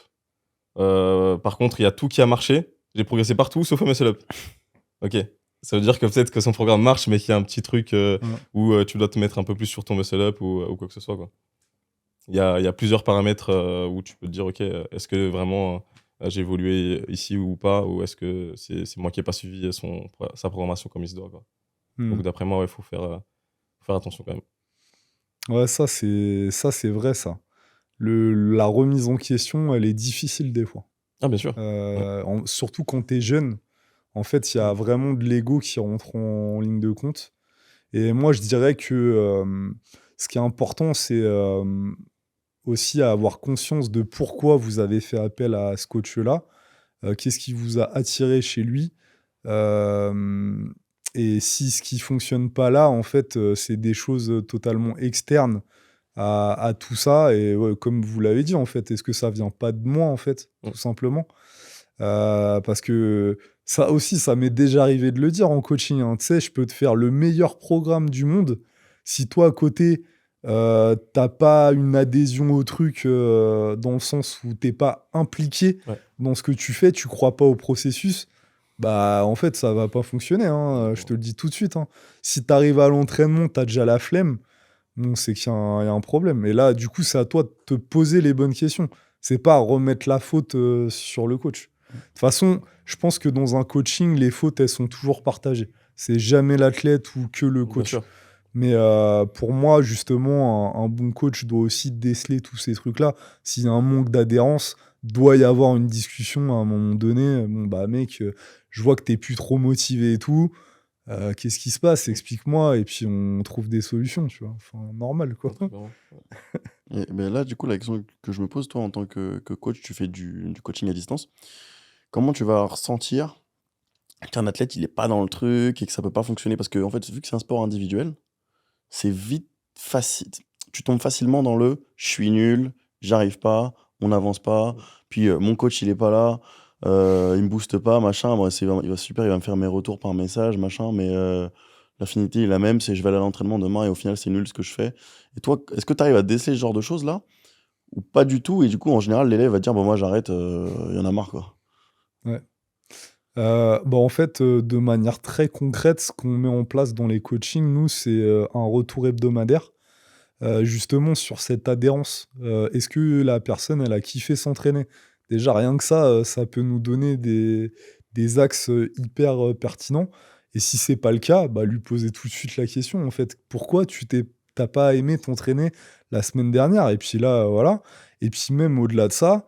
[SPEAKER 2] Par contre, il y a tout qui a marché. J'ai progressé partout sauf au muscle-up. Ok. Ça veut dire que peut-être que son programme marche, mais qu'il y a un petit truc où tu dois te mettre un peu plus sur ton muscle-up ou quoi que ce soit, quoi. Il y a plusieurs paramètres où tu peux te dire, ok, est-ce que vraiment j'ai évolué ici ou pas, ou est-ce que c'est moi qui n'ai pas suivi sa programmation comme il se doit, quoi. Donc d'après moi, il faut faire attention quand même.
[SPEAKER 1] Ouais, ça c'est vrai, ça. La remise en question, elle est difficile des fois.
[SPEAKER 2] Ah, bien sûr.
[SPEAKER 1] Surtout quand tu es jeune. En fait, il y a vraiment de l'ego qui rentre en ligne de compte. Et moi, je dirais que ce qui est important, c'est aussi avoir conscience de pourquoi vous avez fait appel à ce coach-là. Qu'est-ce qui vous a attiré chez lui? Et si ce qui fonctionne pas là, en fait, c'est des choses totalement externes à tout ça. Et ouais, comme vous l'avez dit, en fait, est-ce que ça vient pas de moi, en fait, tout simplement? Parce que ça aussi, ça m'est déjà arrivé de le dire en coaching. Hein. Tu sais, je peux te faire le meilleur programme du monde. Si toi, à côté, t'as pas une adhésion au truc dans le sens où t'es pas impliqué dans ce que tu fais, tu crois pas au processus, bah en fait, ça va pas fonctionner. Hein. Je te le dis tout de suite. Hein. Si t'arrives à l'entraînement, t'as déjà la flemme, bon, c'est qu'il y a un problème. Et là, du coup, c'est à toi de te poser les bonnes questions. C'est pas à remettre la faute sur le coach. De toute façon, je pense que dans un coaching, les fautes, elles sont toujours partagées. C'est jamais l'athlète ou que le coach. Mais pour moi, justement, un bon coach doit aussi déceler tous ces trucs-là. S'il y a un manque d'adhérence, doit y avoir une discussion à un moment donné. Bon, bah, mec, je vois que t'es plus trop motivé et tout. Qu'est-ce qui se passe? Explique-moi. Et puis, on trouve des solutions, tu vois. Enfin, normal, quoi.
[SPEAKER 2] Très bien.
[SPEAKER 3] Et ben là, du coup, la question que je me pose, toi, en tant que coach, tu fais du coaching à distance. Comment tu vas ressentir qu'un athlète, il est pas dans le truc et que ça peut pas fonctionner? Parce que, en fait, vu que c'est un sport individuel, c'est vite facile. Tu tombes facilement dans le je suis nul, j'arrive pas, on n'avance pas. Puis mon coach, il est pas là, il me booste pas, machin. Bon, il va super, il va me faire mes retours par message, machin. Mais l'affinité est la même, c'est je vais aller à l'entraînement demain et au final, c'est nul ce que je fais. Et toi, est-ce que tu arrives à déceler ce genre de choses-là ou pas du tout? Et du coup, en général, l'élève va dire, bon, moi, j'arrête, il y en a marre, quoi.
[SPEAKER 1] Ouais. Bah, en fait, de manière très concrète, ce qu'on met en place dans les coachings, nous, c'est un retour hebdomadaire, justement sur cette adhérence. Est-ce que la personne, elle a kiffé s'entraîner? Déjà, rien que ça peut nous donner des axes hyper pertinents. Et si c'est pas le cas, bah, lui poser tout de suite la question, en fait. Pourquoi t'as pas aimé t'entraîner la semaine dernière? Et puis là, voilà. Et puis même au-delà de ça,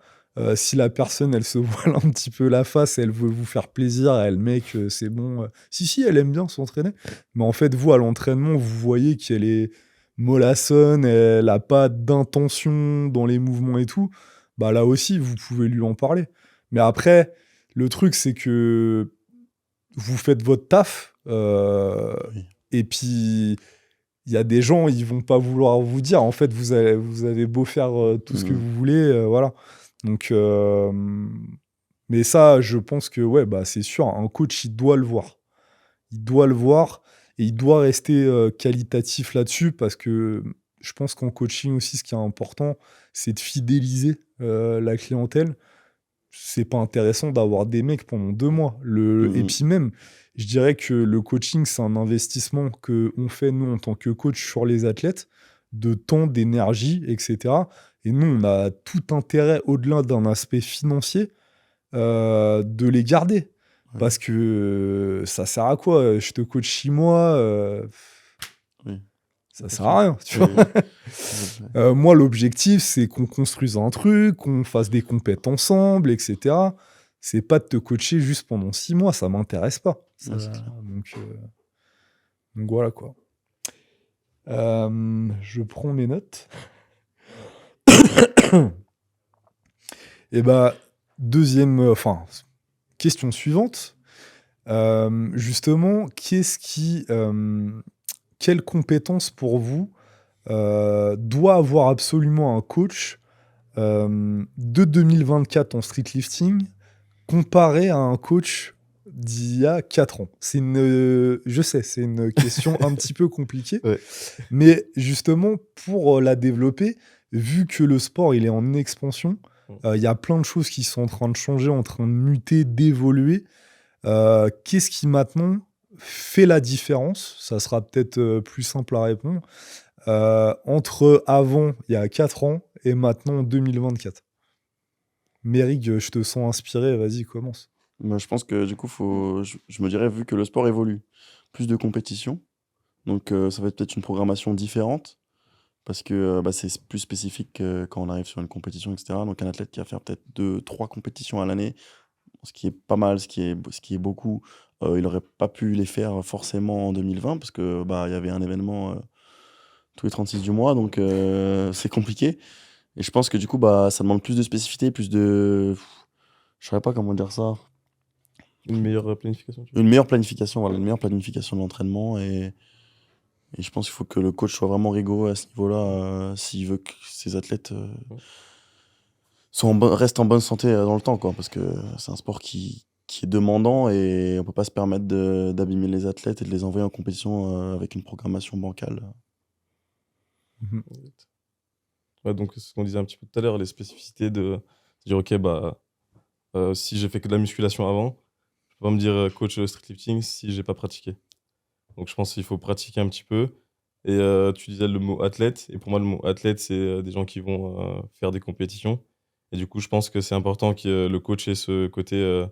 [SPEAKER 1] si la personne, elle se voile un petit peu la face, elle veut vous faire plaisir, elle, mec, c'est bon. Si, elle aime bien s'entraîner. Mais en fait, vous, à l'entraînement, vous voyez qu'elle est mollassonne, elle a pas d'intention dans les mouvements et tout. Bah là aussi, vous pouvez lui en parler. Mais après, le truc, c'est que vous faites votre taf.
[SPEAKER 3] Oui.
[SPEAKER 1] Et puis, il y a des gens, ils vont pas vouloir vous dire. En fait, vous avez beau faire tout ce que
[SPEAKER 3] Mhm.
[SPEAKER 1] vous voulez, voilà. Donc, mais ça, je pense que ouais, bah, c'est sûr, un coach, il doit le voir. Il doit le voir et il doit rester qualitatif là-dessus parce que je pense qu'en coaching aussi, ce qui est important, c'est de fidéliser la clientèle. C'est pas intéressant d'avoir des mecs pendant 2 mois. Et
[SPEAKER 3] Mhm.
[SPEAKER 1] puis même, je dirais que le coaching, c'est un investissement que on fait, nous, en tant que coach, sur les athlètes, de temps, d'énergie, etc. Et nous, on a tout intérêt, au-delà d'un aspect financier, de les garder.
[SPEAKER 3] Ouais.
[SPEAKER 1] Parce que ça sert à quoi? Je te coach 6 mois,
[SPEAKER 3] Oui.
[SPEAKER 1] ça sert à
[SPEAKER 3] Effectivement.
[SPEAKER 1] rien, tu
[SPEAKER 3] Oui,
[SPEAKER 1] vois?
[SPEAKER 3] oui.
[SPEAKER 1] Moi, l'objectif, c'est qu'on construise un truc, qu'on fasse des compètes ensemble, etc. C'est pas de te coacher juste pendant 6 mois, ça m'intéresse pas. Ça,
[SPEAKER 3] Ouais, c'est clair.
[SPEAKER 1] donc voilà, quoi. Je prends mes notes. Et bah, question suivante. Justement, quelles compétences pour vous doit avoir absolument un coach de 2024 en streetlifting comparé à un coach d'il y a 4 ans? Je sais, c'est une question un petit peu compliquée,
[SPEAKER 3] Ouais.
[SPEAKER 1] mais justement, pour la développer, vu que le sport, il est en expansion, il y a plein de choses qui sont en train de changer, en train de muter, d'évoluer. Qu'est-ce qui maintenant fait la différence? Ça sera peut-être plus simple à répondre. Entre avant, il y a 4 ans, et maintenant, 2024. Mérig, je te sens inspiré, vas-y, commence.
[SPEAKER 3] Bah, je pense que du coup, je me dirais, vu que le sport évolue, plus de compétition. Donc, ça va être peut-être une programmation différente parce que bah, c'est plus spécifique quand on arrive sur une compétition, etc. Donc, un athlète qui va faire peut-être 2, 3 compétitions à l'année, ce qui est pas mal, ce qui est beaucoup, il n'aurait pas pu les faire forcément en 2020 parce que bah, il y avait un événement tous les 36 du mois, donc c'est compliqué. Et je pense que du coup, bah, ça demande plus de spécificité, plus de. Je saurais pas comment dire ça.
[SPEAKER 2] Une meilleure planification, tu vois.
[SPEAKER 3] Une meilleure planification, voilà, une meilleure planification de l'entraînement. Et je pense qu'il faut que le coach soit vraiment rigoureux à ce niveau-là s'il veut que ses athlètes restent en bonne santé dans le temps, quoi. Parce que c'est un sport qui est demandant et on peut pas se permettre d'abîmer les athlètes et de les envoyer en compétition avec une programmation bancale.
[SPEAKER 1] Mhm.
[SPEAKER 2] Ouais, donc ce qu'on disait un petit peu tout à l'heure, les spécificités de dire, ok, bah, si j'ai fait que de la musculation avant, je peux pas me dire coach streetlifting si j'ai pas pratiqué. Donc je pense qu'il faut pratiquer un petit peu. Et tu disais le mot athlète, et pour moi le mot athlète, c'est des gens qui vont faire des compétitions. Et du coup, je pense que c'est important que le coach ait ce côté,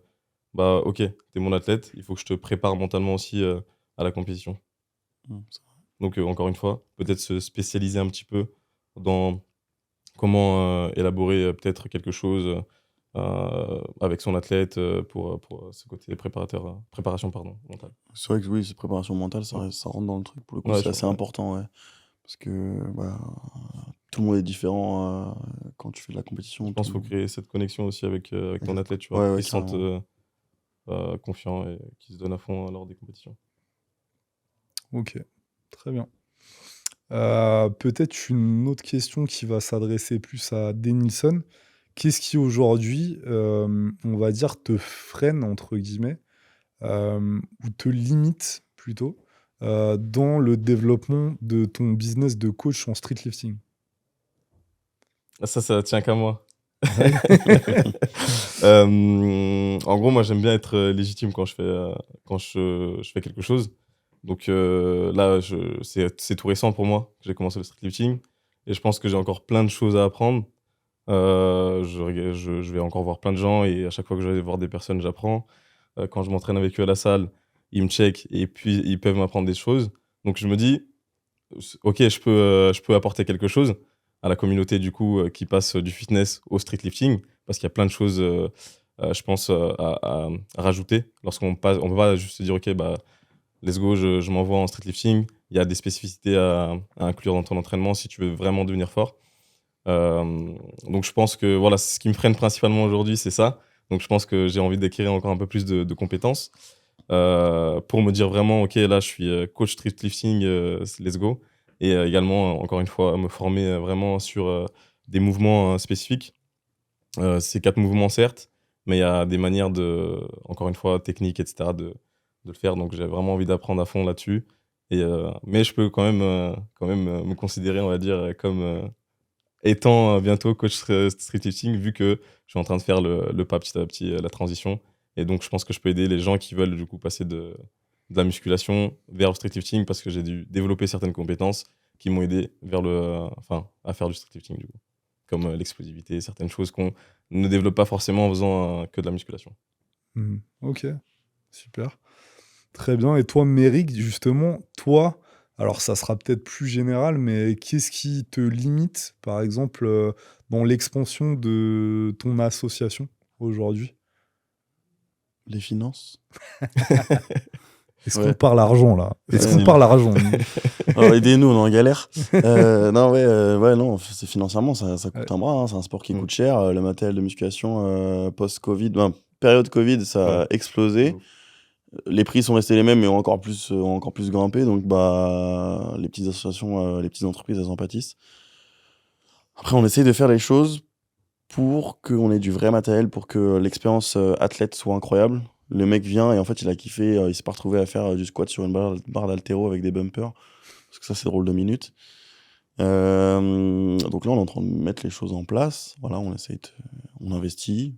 [SPEAKER 2] ok, t'es mon athlète, il faut que je te prépare mentalement aussi à la compétition.
[SPEAKER 3] Mm.
[SPEAKER 2] Donc, encore une fois, peut-être se spécialiser un petit peu dans comment élaborer peut-être quelque chose avec son athlète pour ce côté préparation mentale.
[SPEAKER 3] C'est vrai que oui, cette préparation mentale,
[SPEAKER 2] Ouais.
[SPEAKER 3] ça rentre dans le truc. Pour le coup,
[SPEAKER 2] Ouais,
[SPEAKER 3] c'est assez
[SPEAKER 2] ouais.
[SPEAKER 3] important, ouais. Parce que bah, tout le monde est différent quand tu fais de la compétition.
[SPEAKER 2] Je pense qu'il faut créer cette connexion aussi avec ton
[SPEAKER 3] Exact.
[SPEAKER 2] athlète, tu vois,
[SPEAKER 3] Ouais,
[SPEAKER 2] pour
[SPEAKER 3] ouais,
[SPEAKER 2] qu'il se sente
[SPEAKER 3] carrément.
[SPEAKER 2] confiant et qu'il se donne à fond lors des compétitions.
[SPEAKER 1] Ok, très bien. Peut-être une autre question qui va s'adresser plus à Denilson. Qu'est-ce qui aujourd'hui, on va dire, te freine, entre guillemets, ou te limite plutôt, dans le développement de ton business de coach en street lifting?
[SPEAKER 2] Ah, ça tient qu'à moi.
[SPEAKER 1] Ouais.
[SPEAKER 2] En gros, moi, j'aime bien être légitime quand je fais quelque chose. Donc là, c'est tout récent pour moi que j'ai commencé le street lifting. Et je pense que j'ai encore plein de choses à apprendre. Je vais encore voir plein de gens et à chaque fois que je vais voir des personnes, j'apprends. Quand je m'entraîne avec eux à la salle, ils me checkent et puis ils peuvent m'apprendre des choses. Donc je me dis, ok, je peux apporter quelque chose à la communauté du coup qui passe du fitness au street lifting parce qu'il y a plein de choses, je pense, à rajouter lorsqu'on passe. On peut pas juste se dire, ok, bah, let's go, je m'envoie en street lifting. Il y a des spécificités à inclure dans ton entraînement si tu veux vraiment devenir fort. Euh, donc je pense que voilà, ce qui me freine principalement aujourd'hui, c'est ça. Donc je pense que j'ai envie d'acquérir encore un peu plus de compétences pour me dire vraiment, ok, là je suis coach street lifting, let's go. Et également, encore une fois, me former vraiment sur des mouvements spécifiques. C'est 4 mouvements certes, mais il y a des manières encore une fois, techniques, etc., de le faire. Donc j'ai vraiment envie d'apprendre à fond là-dessus. Mais je peux quand même me considérer, on va dire, comme étant bientôt coach street lifting, vu que je suis en train de faire le pas petit à petit, la transition. Et donc, je pense que je peux aider les gens qui veulent du coup passer de la musculation vers le street lifting parce que j'ai dû développer certaines compétences qui m'ont aidé enfin, à faire du street lifting, du coup. Comme l'explosivité, certaines choses qu'on ne développe pas forcément en faisant que de la musculation.
[SPEAKER 1] Ok, super. Très bien. Et toi, Méric, justement, toi, alors ça sera peut-être plus général, mais qu'est-ce qui te limite, par exemple, dans l'expansion de ton association aujourd'hui?
[SPEAKER 3] Les finances.
[SPEAKER 1] Est-ce qu'on
[SPEAKER 3] Ouais.
[SPEAKER 1] parle argent là? Est-ce qu'on
[SPEAKER 2] Facile.
[SPEAKER 1] parle argent?
[SPEAKER 3] Alors, aidez-nous, on est en galère. Non, ouais, non, c'est financièrement, ça coûte un bras, hein. C'est un sport qui
[SPEAKER 2] Mm.
[SPEAKER 3] coûte cher. Le matériel de musculation post-Covid, période Covid, ça a
[SPEAKER 2] Ouais.
[SPEAKER 3] explosé. Les prix sont restés les mêmes, mais ont encore plus grimpé. Donc, bah, les petites associations, les petites entreprises, elles en pâtissent. Après, on essaye de faire les choses pour qu'on ait du vrai matériel, pour que l'expérience athlète soit incroyable. Le mec vient et en fait, il a kiffé. Il s'est pas retrouvé à faire du squat sur une barre d'haltéro avec des bumpers. Parce que ça, c'est drôle de minutes. Donc là, on est en train de mettre les choses en place. Voilà, on investit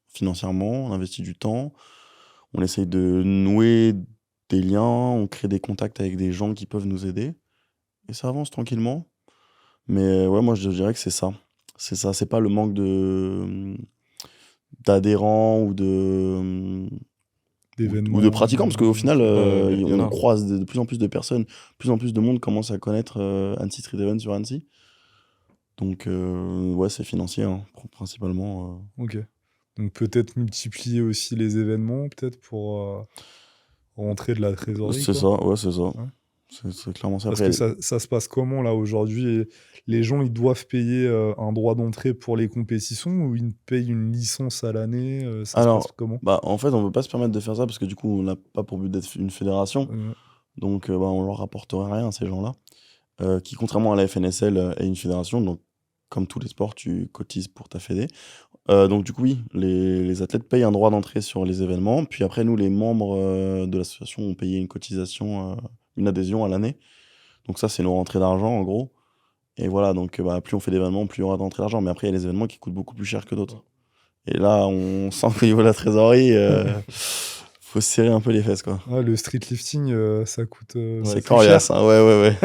[SPEAKER 3] financièrement, on investit du temps, on essaye de nouer des liens, on crée des contacts avec des gens qui peuvent nous aider. Et ça avance tranquillement. Mais ouais, moi, je dirais que c'est ça. C'est ça, c'est pas le manque d'adhérents ou de
[SPEAKER 1] D'événements.
[SPEAKER 3] pratiquants, parce qu'au final,
[SPEAKER 2] Ouais, il y en
[SPEAKER 3] on
[SPEAKER 2] a.
[SPEAKER 3] croise de plus en plus de personnes, de plus en plus de monde commence à connaître Annecy Street Event sur Annecy. Donc, ouais, c'est financier, hein, principalement.
[SPEAKER 1] Ok. Donc peut-être multiplier aussi les événements, peut-être pour rentrer de la trésorerie,
[SPEAKER 3] C'est
[SPEAKER 1] quoi.
[SPEAKER 3] ça, ouais, c'est ça.
[SPEAKER 1] Ouais.
[SPEAKER 3] C'est clairement ça.
[SPEAKER 1] Parce
[SPEAKER 3] Après,
[SPEAKER 1] que ça se passe comment là aujourd'hui? Les gens, ils doivent payer un droit d'entrée pour les compétitions ou ils payent une licence à l'année? Ça se passe
[SPEAKER 3] alors,
[SPEAKER 1] comment?
[SPEAKER 3] bah, en fait, on peut pas se permettre de faire ça parce que du coup, on n'a pas pour but d'être une fédération.
[SPEAKER 1] Euh,
[SPEAKER 3] Donc, bah, on leur rapporterait rien, ces gens-là. Qui, contrairement à la FNSL, est une fédération. Donc, comme tous les sports, tu cotises pour ta fédé. Donc, du coup, oui, les athlètes payent un droit d'entrée sur les événements. Puis après, nous, les membres de l'association, ont payé une cotisation, une adhésion à l'année. Donc, ça, c'est nos rentrées d'argent, en gros. Et voilà, donc bah, plus on fait d'événements, plus il y aura d'entrées d'argent. Mais après, il y a des événements qui coûtent beaucoup plus cher que d'autres. Et là, on sent qu'au niveau de la trésorerie, faut se serrer un peu les fesses, quoi.
[SPEAKER 1] ouais, le street lifting, ça coûte
[SPEAKER 3] C'est
[SPEAKER 1] plus cher.
[SPEAKER 3] coriace, hein, ouais.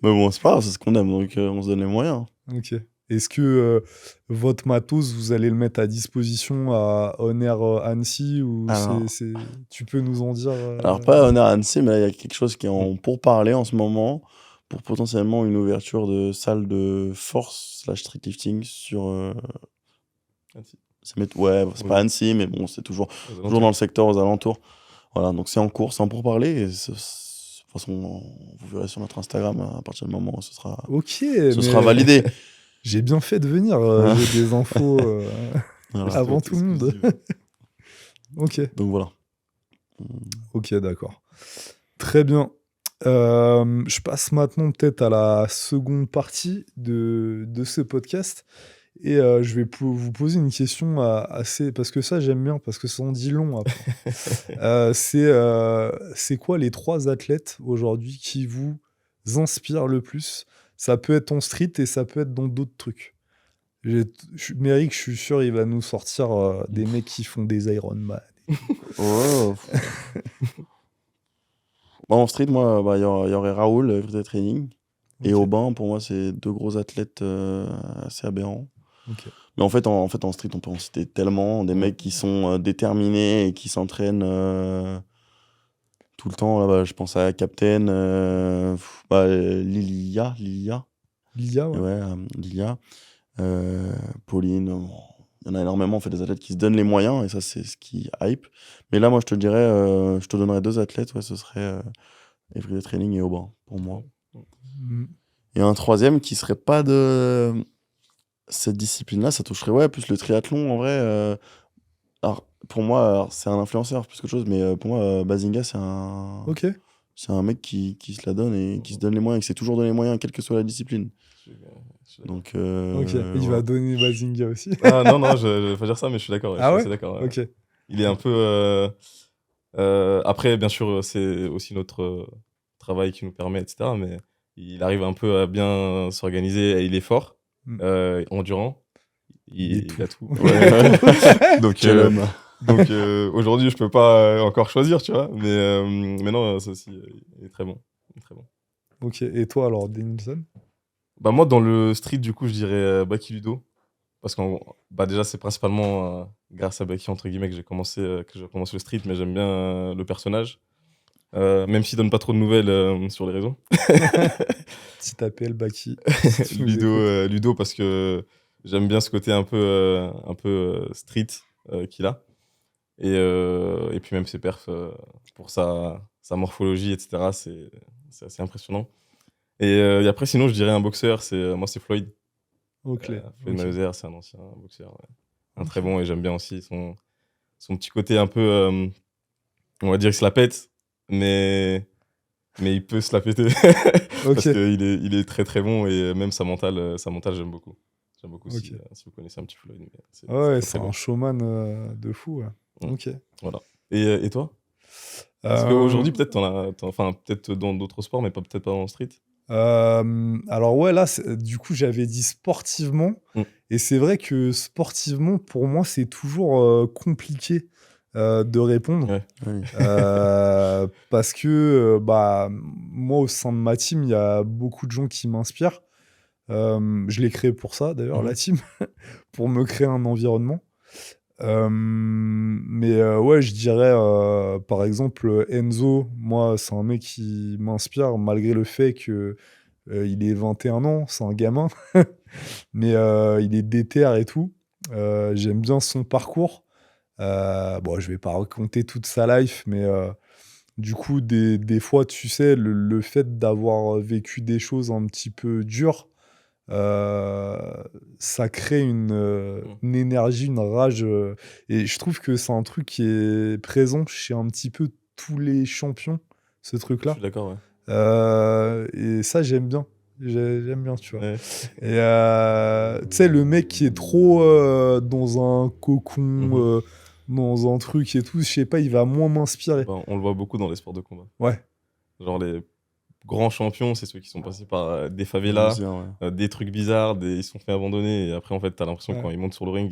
[SPEAKER 3] Mais bon, c'est pas grave, c'est ce qu'on aime, donc on se donne les moyens.
[SPEAKER 1] Ok. Est-ce que votre matos, vous allez le mettre à disposition à On Air Annecy ou
[SPEAKER 3] Alors,
[SPEAKER 1] tu peux nous en dire
[SPEAKER 3] alors pas Honor Annecy, mais là, il y a quelque chose qui est en pourparlers en ce moment pour potentiellement une ouverture de salle de force / streetlifting sur.
[SPEAKER 2] Annecy.
[SPEAKER 3] Ouais, c'est
[SPEAKER 2] Oui.
[SPEAKER 3] pas Annecy, mais bon, c'est toujours dans le secteur aux alentours. Voilà, donc c'est en cours, c'est en pourparlers. Et de toute façon, vous verrez sur notre Instagram à partir du moment où ce sera validé.
[SPEAKER 1] J'ai bien fait de venir, j'ai des infos
[SPEAKER 3] Voilà.
[SPEAKER 1] avant tout le monde. Ok.
[SPEAKER 3] Donc voilà.
[SPEAKER 1] Ok, d'accord. Très bien. Je passe maintenant peut-être à la seconde partie de ce podcast. Et je vais vous poser une question assez... Parce que ça, j'aime bien, parce que ça en dit long après. C'est quoi les 3 athlètes aujourd'hui qui vous inspirent le plus? Ça peut être en street et ça peut être dans d'autres trucs. Méric, je suis sûr, il va nous sortir des mecs qui font des Ironman.
[SPEAKER 3] Oh. En street, moi, il y aurait Raoul, Everyday Training. Et
[SPEAKER 1] Ok.
[SPEAKER 3] Aubin, pour moi, c'est 2 gros athlètes assez aberrants.
[SPEAKER 1] Ok.
[SPEAKER 3] Mais en fait, en street, on peut en citer tellement. Des mecs qui sont déterminés et qui s'entraînent tout le temps. Là, je pense à Captain, Lilia.
[SPEAKER 1] Lilia,
[SPEAKER 3] Et
[SPEAKER 1] ouais.
[SPEAKER 3] Lilia. Pauline. Il y en a énormément, en fait, des athlètes qui se donnent les moyens. Et ça, c'est ce qui hype. Mais là, moi, je te donnerais 2 athlètes. Ouais, ce serait Everyday Training et Aubin, pour moi.
[SPEAKER 1] Mm.
[SPEAKER 3] Et un 3e qui serait pas de cette discipline-là, ça toucherait plus le triathlon en vrai. Alors pour moi, c'est un influenceur plus que chose, mais pour moi, Bazinga, c'est
[SPEAKER 1] Ok.
[SPEAKER 3] un mec qui se la donne et qui se donne les moyens, qui s'est toujours donné les moyens, quelle que soit la discipline. Donc,
[SPEAKER 1] Ok. Il
[SPEAKER 3] voilà.
[SPEAKER 1] va donner Bazinga aussi.
[SPEAKER 2] Ah non, je vais pas dire ça, mais je suis d'accord.
[SPEAKER 1] Ah
[SPEAKER 2] je
[SPEAKER 1] ouais
[SPEAKER 2] suis assez d'accord. Ouais.
[SPEAKER 1] Ok.
[SPEAKER 2] Il est un peu. Après, bien sûr, c'est aussi notre travail qui nous permet, etc. Mais il arrive un peu à bien s'organiser. Et il est fort,
[SPEAKER 1] Mm.
[SPEAKER 2] endurant.
[SPEAKER 1] Il
[SPEAKER 2] Il a tout.
[SPEAKER 1] Ouais.
[SPEAKER 2] Donc,
[SPEAKER 3] Quel homme.
[SPEAKER 2] aujourd'hui, je peux pas encore choisir, tu vois. Mais non, ça aussi, il est très bon. Il est très bon.
[SPEAKER 1] Ok. Et toi, alors, Denilson?
[SPEAKER 2] Bah, moi, dans le street, du coup, je dirais Baki Ludo. Parce que déjà, c'est principalement grâce à Baki, entre guillemets, que j'ai commencé le street, mais j'aime bien le personnage. Même s'il donne pas trop de nouvelles sur les réseaux.
[SPEAKER 1] Petit appel, Baki. si tu nous écoutes.
[SPEAKER 2] Ludo, parce que j'aime bien ce côté un peu street qu'il a. Et puis même ses perfs, pour sa morphologie, etc., c'est assez impressionnant. Et après, sinon, je dirais un boxeur, moi, c'est Floyd.
[SPEAKER 1] Ok.
[SPEAKER 2] Floyd
[SPEAKER 1] Ok.
[SPEAKER 2] Mayweather, c'est un ancien boxeur. Ouais. Un très
[SPEAKER 1] Ok.
[SPEAKER 2] bon, et j'aime bien aussi son petit côté un peu, on va dire qu'il se la pète, mais il peut se la péter. Parce
[SPEAKER 1] Ok.
[SPEAKER 2] qu'il est très très bon, et même sa mentale, j'aime beaucoup. J'aime beaucoup
[SPEAKER 1] Ok.
[SPEAKER 2] si vous connaissez un petit Floyd. Mais c'est
[SPEAKER 1] Ouais,
[SPEAKER 2] très,
[SPEAKER 1] c'est
[SPEAKER 2] très
[SPEAKER 1] un
[SPEAKER 2] bon.
[SPEAKER 1] showman de fou. Ouais.
[SPEAKER 2] Mm.
[SPEAKER 1] Ok.
[SPEAKER 2] Voilà. Et toi? Parce
[SPEAKER 1] Euh,
[SPEAKER 2] qu'aujourd'hui, peut-être, enfin, peut-être dans d'autres sports, mais peut-être pas dans le street.
[SPEAKER 1] alors ouais, là, du coup, j'avais dit sportivement.
[SPEAKER 2] Mm.
[SPEAKER 1] Et c'est vrai que sportivement, pour moi, c'est toujours compliqué de répondre.
[SPEAKER 2] Ouais.
[SPEAKER 3] Oui.
[SPEAKER 1] Parce que moi, au sein de ma team, il y a beaucoup de gens qui m'inspirent. Je l'ai créé pour ça, d'ailleurs, la team, pour me créer un environnement. Mais ouais, je dirais, par exemple, Enzo, moi, c'est un mec qui m'inspire, malgré le fait que il ait 21 ans, c'est un gamin, mais il est déter et tout. J'aime bien son parcours. Bon, je vais pas raconter toute sa life, mais du coup, des fois, tu sais, le fait d'avoir vécu des choses un petit peu dures, ça crée une énergie, une rage. Et je trouve que c'est un truc qui est présent chez un petit peu tous les champions, ce
[SPEAKER 2] Je
[SPEAKER 1] truc-là.
[SPEAKER 2] suis d'accord, ouais.
[SPEAKER 1] Et ça, j'aime bien. J'aime bien, tu vois.
[SPEAKER 2] Ouais.
[SPEAKER 1] Et tu sais, le mec qui est trop dans un cocon,
[SPEAKER 2] Mhm.
[SPEAKER 1] dans un truc et tout, je sais pas, il va moins m'inspirer.
[SPEAKER 2] Bah, on le voit beaucoup dans les sports de combat.
[SPEAKER 1] Ouais.
[SPEAKER 2] Genre les grands champions, c'est ceux qui sont passés par des favelas, des trucs bizarres, ils se sont fait abandonner, et après, en fait, t'as l'impression que quand ils montent sur le ring,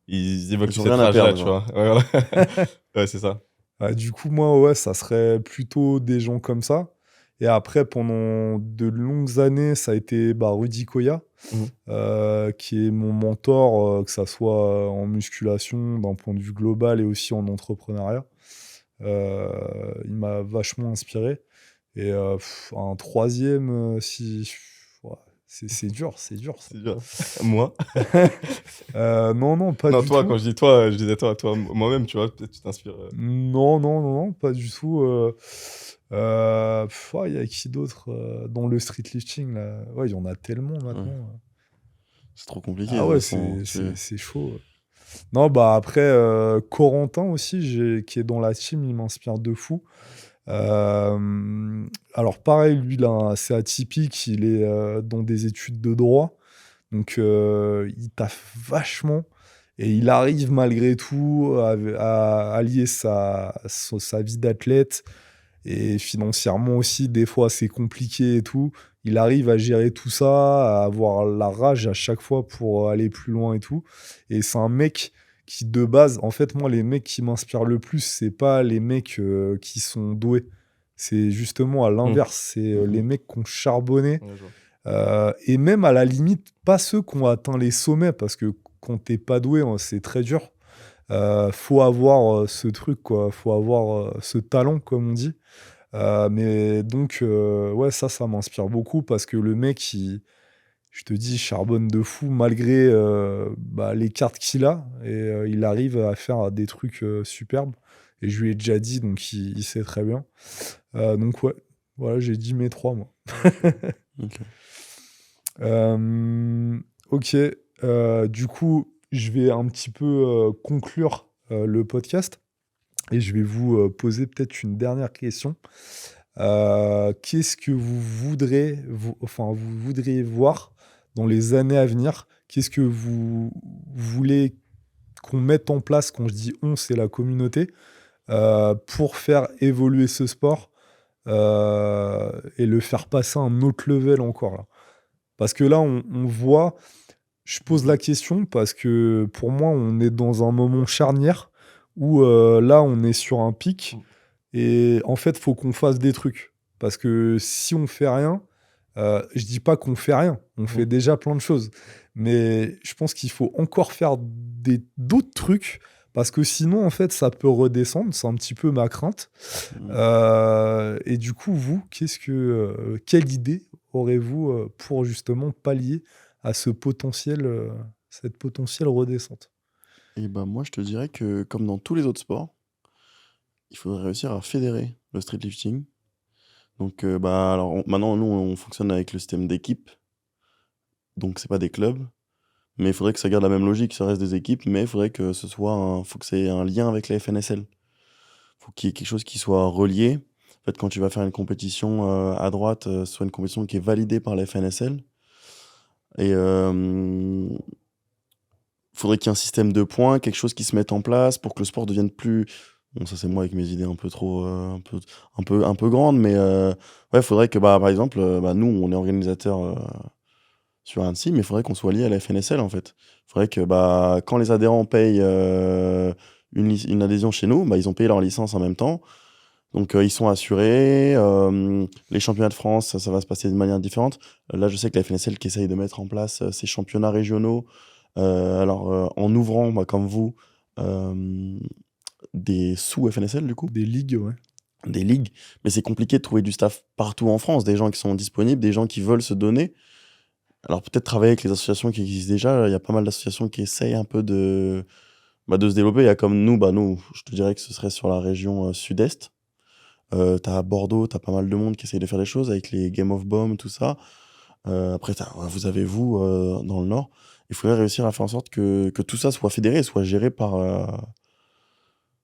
[SPEAKER 2] ils évoquent
[SPEAKER 3] Ils ont
[SPEAKER 2] cette
[SPEAKER 3] rien à
[SPEAKER 2] rage-là,
[SPEAKER 3] perdre,
[SPEAKER 2] tu
[SPEAKER 3] genre.
[SPEAKER 2] vois. Ouais, voilà. Ouais, c'est ça.
[SPEAKER 1] Du coup, moi, ouais, ça serait plutôt des gens comme ça. Et après, pendant de longues années, ça a été Rudy Koya,
[SPEAKER 2] Mhm.
[SPEAKER 1] qui est mon mentor, que ça soit en musculation, d'un point de vue global et aussi en entrepreneuriat. Il m'a vachement inspiré. Et un troisième, si... ouais, c'est dur, c'est dur ça.
[SPEAKER 2] C'est dur. Moi?
[SPEAKER 1] Non, non, pas
[SPEAKER 2] Non,
[SPEAKER 1] du
[SPEAKER 2] toi,
[SPEAKER 1] tout.
[SPEAKER 2] quand je dis toi, je disais toi, moi-même, tu vois, peut-être tu t'inspires.
[SPEAKER 1] Non, non, non, non, pas du tout. Il y a qui d'autre dans le street lifting là? Ouais, il y en a tellement
[SPEAKER 3] Ouais.
[SPEAKER 1] maintenant.
[SPEAKER 3] C'est trop compliqué, de
[SPEAKER 1] Ah
[SPEAKER 3] toute
[SPEAKER 1] ouais,
[SPEAKER 3] façon.
[SPEAKER 1] c'est chaud. Non, après, Corentin aussi, qui est dans la team, il m'inspire de fou. Alors pareil, lui, là, c'est atypique, il est dans des études de droit, donc il taffe vachement et il arrive malgré tout à allier sa vie d'athlète et financièrement aussi, des fois c'est compliqué et tout. Il arrive à gérer tout ça, à avoir la rage à chaque fois pour aller plus loin et tout. Et c'est un mec qui, de base, en fait, moi, les mecs qui m'inspirent le plus, c'est pas les mecs qui sont doués. C'est justement à
[SPEAKER 2] Mhm.
[SPEAKER 1] l'inverse. C'est les
[SPEAKER 3] Mhm.
[SPEAKER 1] mecs qui ont charbonné.
[SPEAKER 2] Ouais, je vois.
[SPEAKER 1] Et même à la limite, pas ceux qui ont atteint les sommets, parce que quand t'es pas doué, c'est très dur. Faut avoir ce truc, quoi. Faut avoir ce talent, comme on dit. Mais donc, ouais, ça m'inspire beaucoup parce que le mec, je te dis, charbonne de fou malgré les cartes qu'il a. Et il arrive à faire des trucs superbes. Et je lui ai déjà dit, donc il sait très bien. Donc, ouais, voilà, j'ai dit mes trois, moi.
[SPEAKER 3] Ok.
[SPEAKER 1] Ok, du coup, je vais un petit peu conclure le podcast et je vais vous poser peut-être une dernière question. Qu'est-ce que vous voudriez voir dans les années à venir? Qu'est-ce que vous voulez qu'on mette en place? Quand je dis on, c'est la communauté, pour faire évoluer ce sport et le faire passer à un autre level encore là. Parce que là, on voit, je pose la question parce que pour moi, on est dans un moment charnière où là, on est sur un pic et en fait, faut qu'on fasse des trucs. Parce que si on fait rien, je dis pas qu'on fait rien, on fait déjà plein de choses. Mais je pense qu'il faut encore faire d'autres trucs parce que sinon, en fait, ça peut redescendre. C'est un petit peu ma crainte.
[SPEAKER 3] Mhm.
[SPEAKER 1] Et du coup, vous, quelle idée aurez-vous pour justement pallier à cette potentielle redescente?
[SPEAKER 3] Et bah, moi, je te dirais que, comme dans tous les autres sports, il faudrait réussir à fédérer le street lifting. Donc, alors, maintenant, nous, on fonctionne avec le système d'équipe. Donc, c'est pas des clubs. Mais il faudrait que ça garde la même logique, ça reste des équipes, mais il faudrait que faut que c'est un lien avec la FNSL. Faut qu'il y ait quelque chose qui soit relié. En fait, quand tu vas faire une compétition à droite, ce soit une compétition qui est validée par la FNSL. Et faudrait qu'il y ait un système de points, quelque chose qui se mette en place pour que le sport devienne plus. Bon, ça c'est moi avec mes idées un peu trop, un peu grandes, mais ouais, faudrait que, par exemple, nous, on est organisateur sur Annecy, mais il faudrait qu'on soit lié à la FNSL en fait. Il faudrait que quand les adhérents payent une adhésion chez nous, ils ont payé leur licence en même temps. Donc ils sont assurés. Les championnats de France, ça va se passer de manière différente. Là, je sais que la FNSL qui essaye de mettre en place ces championnats régionaux, en ouvrant, comme vous, euh, des sous-FNSL du coup,
[SPEAKER 1] Des ligues, ouais.
[SPEAKER 3] des ligues. Mais c'est compliqué de trouver du staff partout en France, des gens qui sont disponibles, des gens qui veulent se donner. Alors peut-être travailler avec les associations qui existent déjà. Il y a pas mal d'associations qui essayent un peu de se développer. Il y a comme nous, je te dirais que ce serait sur la région sud-est. T'as à Bordeaux, t'as pas mal de monde qui essaye de faire des choses avec les Game of Bomb, tout ça. Après, vous avez dans le Nord. Il faudrait réussir à faire en sorte que tout ça soit fédéré, soit géré par.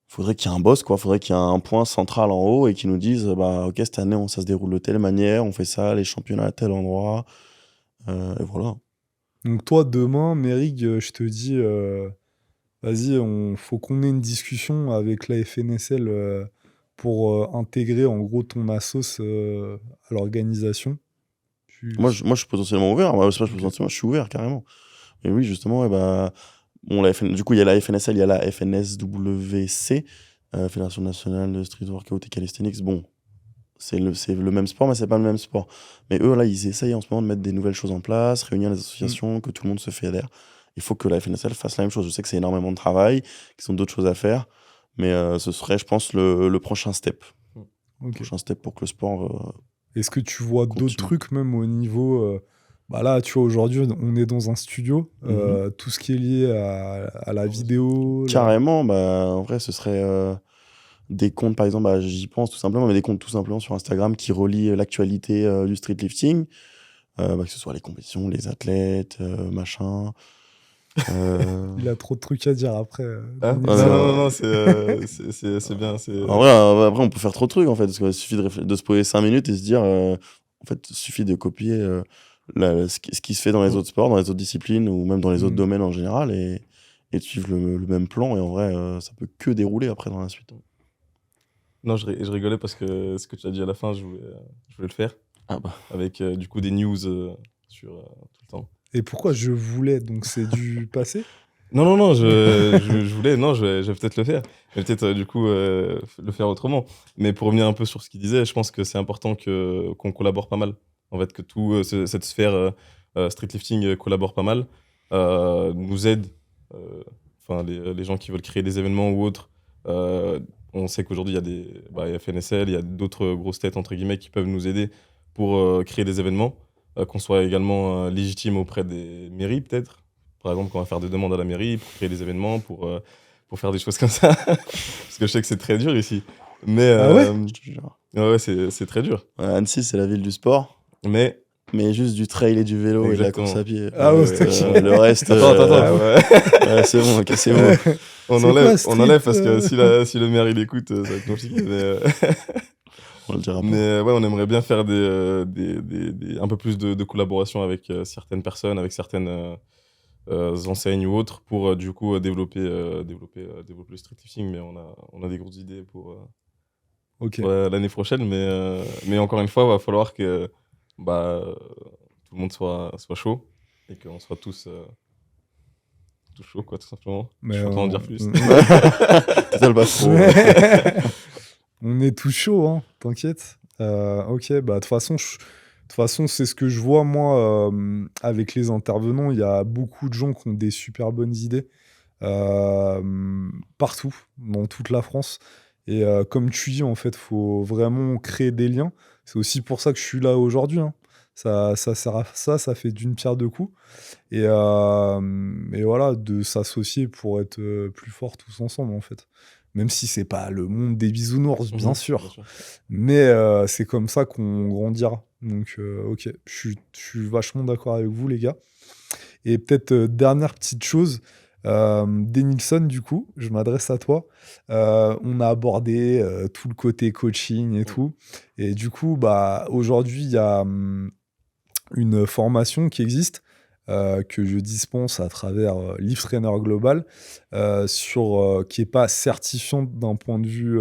[SPEAKER 3] Faudrait qu'il y ait un boss, quoi. Faudrait qu'il y ait un point central en haut et qui nous dise, ok, cette année, ça se déroule de telle manière, on fait ça, les championnats à tel endroit. Et voilà.
[SPEAKER 1] Donc toi, demain, Mérig, je te dis, vas-y, faut qu'on ait une discussion avec la FNSL pour intégrer en gros ton assos à l'organisation.
[SPEAKER 3] Moi, je suis potentiellement ouvert. Moi, c'est pas que je suis
[SPEAKER 1] Ok.
[SPEAKER 3] potentiellement, je suis ouvert carrément. Mais oui, justement, bon, du coup, il y a la FNSL, il y a la FNSWC, Fédération nationale de street workout et calisthenics. Bon, C'est le même sport, mais c'est pas le même sport. Mais eux, là, ils essayent en ce moment de mettre des nouvelles choses en place, réunir les associations, que tout le monde se fédère. Il faut que la FNSL fasse la même chose. Je sais que c'est énormément de travail, qu'ils ont d'autres choses à faire, mais ce serait, je pense, le prochain step.
[SPEAKER 1] Ok.
[SPEAKER 3] Prochain step pour que le sport...
[SPEAKER 1] Est-ce que tu vois d'autres
[SPEAKER 3] continue.
[SPEAKER 1] trucs, même au niveau. Bah là, tu vois, aujourd'hui, on est dans un studio. Tout ce qui est lié à la vidéo.
[SPEAKER 3] Carrément, bah, en vrai, ce serait des comptes, par exemple, bah, j'y pense tout simplement, mais des comptes tout simplement sur Instagram qui relient l'actualité du street lifting, bah, que ce soit les compétitions, les athlètes, machin.
[SPEAKER 1] Il a trop de trucs à dire après.
[SPEAKER 2] Ah,
[SPEAKER 1] Denis.
[SPEAKER 2] non, c'est bien.
[SPEAKER 3] En vrai, après, on peut faire trop de trucs, en fait, parce qu'il suffit de se poser 5 minutes et se dire, en fait, il suffit de copier ce qui se fait dans les autres sports, dans les autres disciplines, ou même dans les autres domaines en général, et de suivre le même plan, et en vrai, ça peut que dérouler après dans la suite.
[SPEAKER 2] Non, je rigolais parce que ce que tu as dit à la fin, je voulais le faire.
[SPEAKER 3] Ah bah.
[SPEAKER 2] Avec du coup des news sur tout le temps.
[SPEAKER 1] Et pourquoi je voulais? Donc c'est du passé?
[SPEAKER 2] Non, je voulais, non, je vais peut-être le faire. Mais peut-être du coup le faire autrement. Mais pour revenir un peu sur ce qu'il disait, je pense que c'est important qu'on collabore pas mal. En fait, que cette sphère street lifting collabore pas mal, nous aide. Enfin, les gens qui veulent créer des événements ou autres. On sait qu'aujourd'hui, il y a FNSL, il y a d'autres grosses têtes, entre guillemets, qui peuvent nous aider pour créer des événements, qu'on soit également légitime auprès des mairies, peut-être. Par exemple, quand on va faire des demandes à la mairie pour créer des événements, pour faire des choses comme ça. Parce que je sais que c'est très dur ici. Mais,
[SPEAKER 1] Ah ouais?
[SPEAKER 3] Je te jure.
[SPEAKER 2] ouais, c'est très dur.
[SPEAKER 3] Annecy, c'est la ville du sport,
[SPEAKER 2] Mais,
[SPEAKER 3] mais juste du trail et du vélo et de la
[SPEAKER 2] Exactement.
[SPEAKER 3] course à pied.
[SPEAKER 1] Ah ouais, ok.
[SPEAKER 3] Le reste,
[SPEAKER 2] attends,
[SPEAKER 3] ouais, c'est bon, cassez-vous.
[SPEAKER 2] on
[SPEAKER 1] C'est quoi,
[SPEAKER 2] enlève
[SPEAKER 1] street,
[SPEAKER 2] parce que si le maire il écoute, ça va être compliqué.
[SPEAKER 3] On le dira pas.
[SPEAKER 2] Mais ouais, on aimerait bien faire un peu plus de collaboration avec certaines personnes, avec certaines enseignes ou autres pour du coup développer le street lifting. Mais on a des grosses idées pour
[SPEAKER 1] Ok.
[SPEAKER 2] l'année prochaine. Mais encore une fois, il va falloir que tout le monde soit chaud et qu'on soit tous chauds, quoi, tout simplement.
[SPEAKER 1] Mais
[SPEAKER 2] Je peux pas en dire plus.
[SPEAKER 3] C'est ça le patron.
[SPEAKER 1] On est tout chaud, hein, t'inquiète. Ok, bah de toute façon, c'est ce que je vois, moi, avec les intervenants. Il y a beaucoup de gens qui ont des super bonnes idées partout, dans toute la France. Et comme tu dis, en fait, faut vraiment créer des liens. C'est aussi pour ça que je suis là aujourd'hui, hein. Ça sert à ça fait d'une pierre deux coups. Et voilà, de s'associer pour être plus forts tous ensemble, en fait. Même si c'est pas le monde des bisounours, bien sûr. Mais c'est comme ça qu'on grandira. Donc, ok, je suis vachement d'accord avec vous, les gars. Et peut-être dernière petite chose, Denilson, du coup, je m'adresse à toi. On a abordé tout le côté coaching et tout. Et du coup, bah, aujourd'hui, il y a une formation qui existe. Que je dispense à travers Lift Trainer Global, qui n'est pas certifiante d'un point de vue.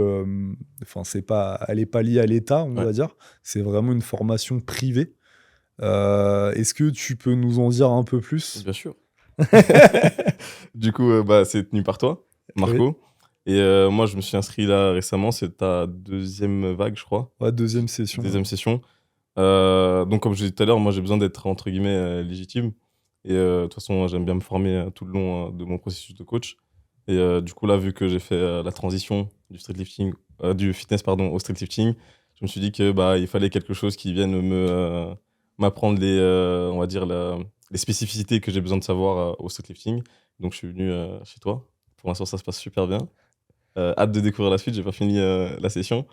[SPEAKER 1] Enfin, elle n'est pas liée à l'État, on va dire. C'est vraiment une formation privée. Est-ce que tu peux nous en dire un peu plus?
[SPEAKER 2] Bien sûr. Du coup, c'est tenu par toi, Marco.
[SPEAKER 1] Oui.
[SPEAKER 2] Et moi, je me suis inscrit là récemment. C'est ta deuxième vague, je crois.
[SPEAKER 1] Ouais, deuxième session.
[SPEAKER 2] Deuxième session. Donc, comme je disais tout à l'heure, moi, j'ai besoin d'être, entre guillemets, légitime. Et de toute façon, j'aime bien me former tout le long de mon processus de coach. Et du coup, là, vu que j'ai fait la transition du fitness au street lifting, je me suis dit que il fallait quelque chose qui vienne m'apprendre on va dire les spécificités que j'ai besoin de savoir au street lifting. Donc, je suis venu chez toi. Pour l'instant, ça se passe super bien. Hâte de découvrir la suite. J'ai pas fini la session,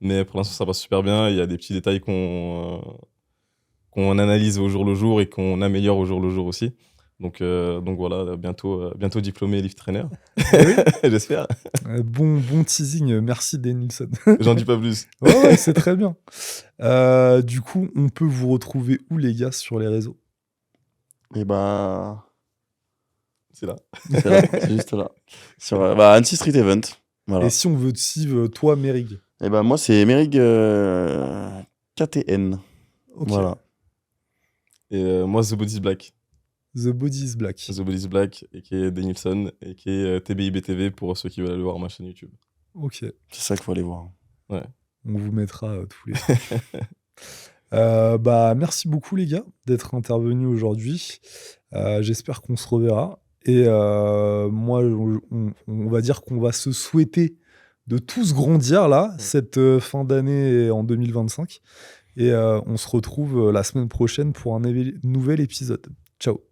[SPEAKER 2] mais pour l'instant, ça passe super bien. Il y a des petits détails qu'on analyse au jour le jour et qu'on améliore au jour le jour aussi. Donc voilà, bientôt diplômé Lift Trainer.
[SPEAKER 1] Oui.
[SPEAKER 2] J'espère.
[SPEAKER 1] Bon teasing, merci Denilson.
[SPEAKER 2] J'en dis pas plus.
[SPEAKER 1] Ouais, c'est très bien. Du coup, on peut vous retrouver où, les gars, sur les réseaux?
[SPEAKER 3] Et bah.
[SPEAKER 2] C'est là.
[SPEAKER 3] C'est juste là. Sur Annecy Street Event. Voilà.
[SPEAKER 1] Et si on veut te suivre, toi, Merig?
[SPEAKER 3] Et bah, moi, c'est Merig KTN.
[SPEAKER 1] Ok.
[SPEAKER 3] Voilà.
[SPEAKER 2] Et moi, The Body's Black.
[SPEAKER 1] The Body is Black.
[SPEAKER 2] The Body's Black, et qui est Denilson, et qui est TBIBTV pour ceux qui veulent aller voir ma chaîne YouTube.
[SPEAKER 1] Ok.
[SPEAKER 3] C'est ça qu'il faut aller voir.
[SPEAKER 2] Ouais.
[SPEAKER 1] On vous mettra tous les... Merci beaucoup les gars d'être intervenus aujourd'hui. J'espère qu'on se reverra. Et moi, on va dire qu'on va se souhaiter de tous grandir là, cette fin d'année en 2025. Et on se retrouve la semaine prochaine pour un nouvel épisode. Ciao.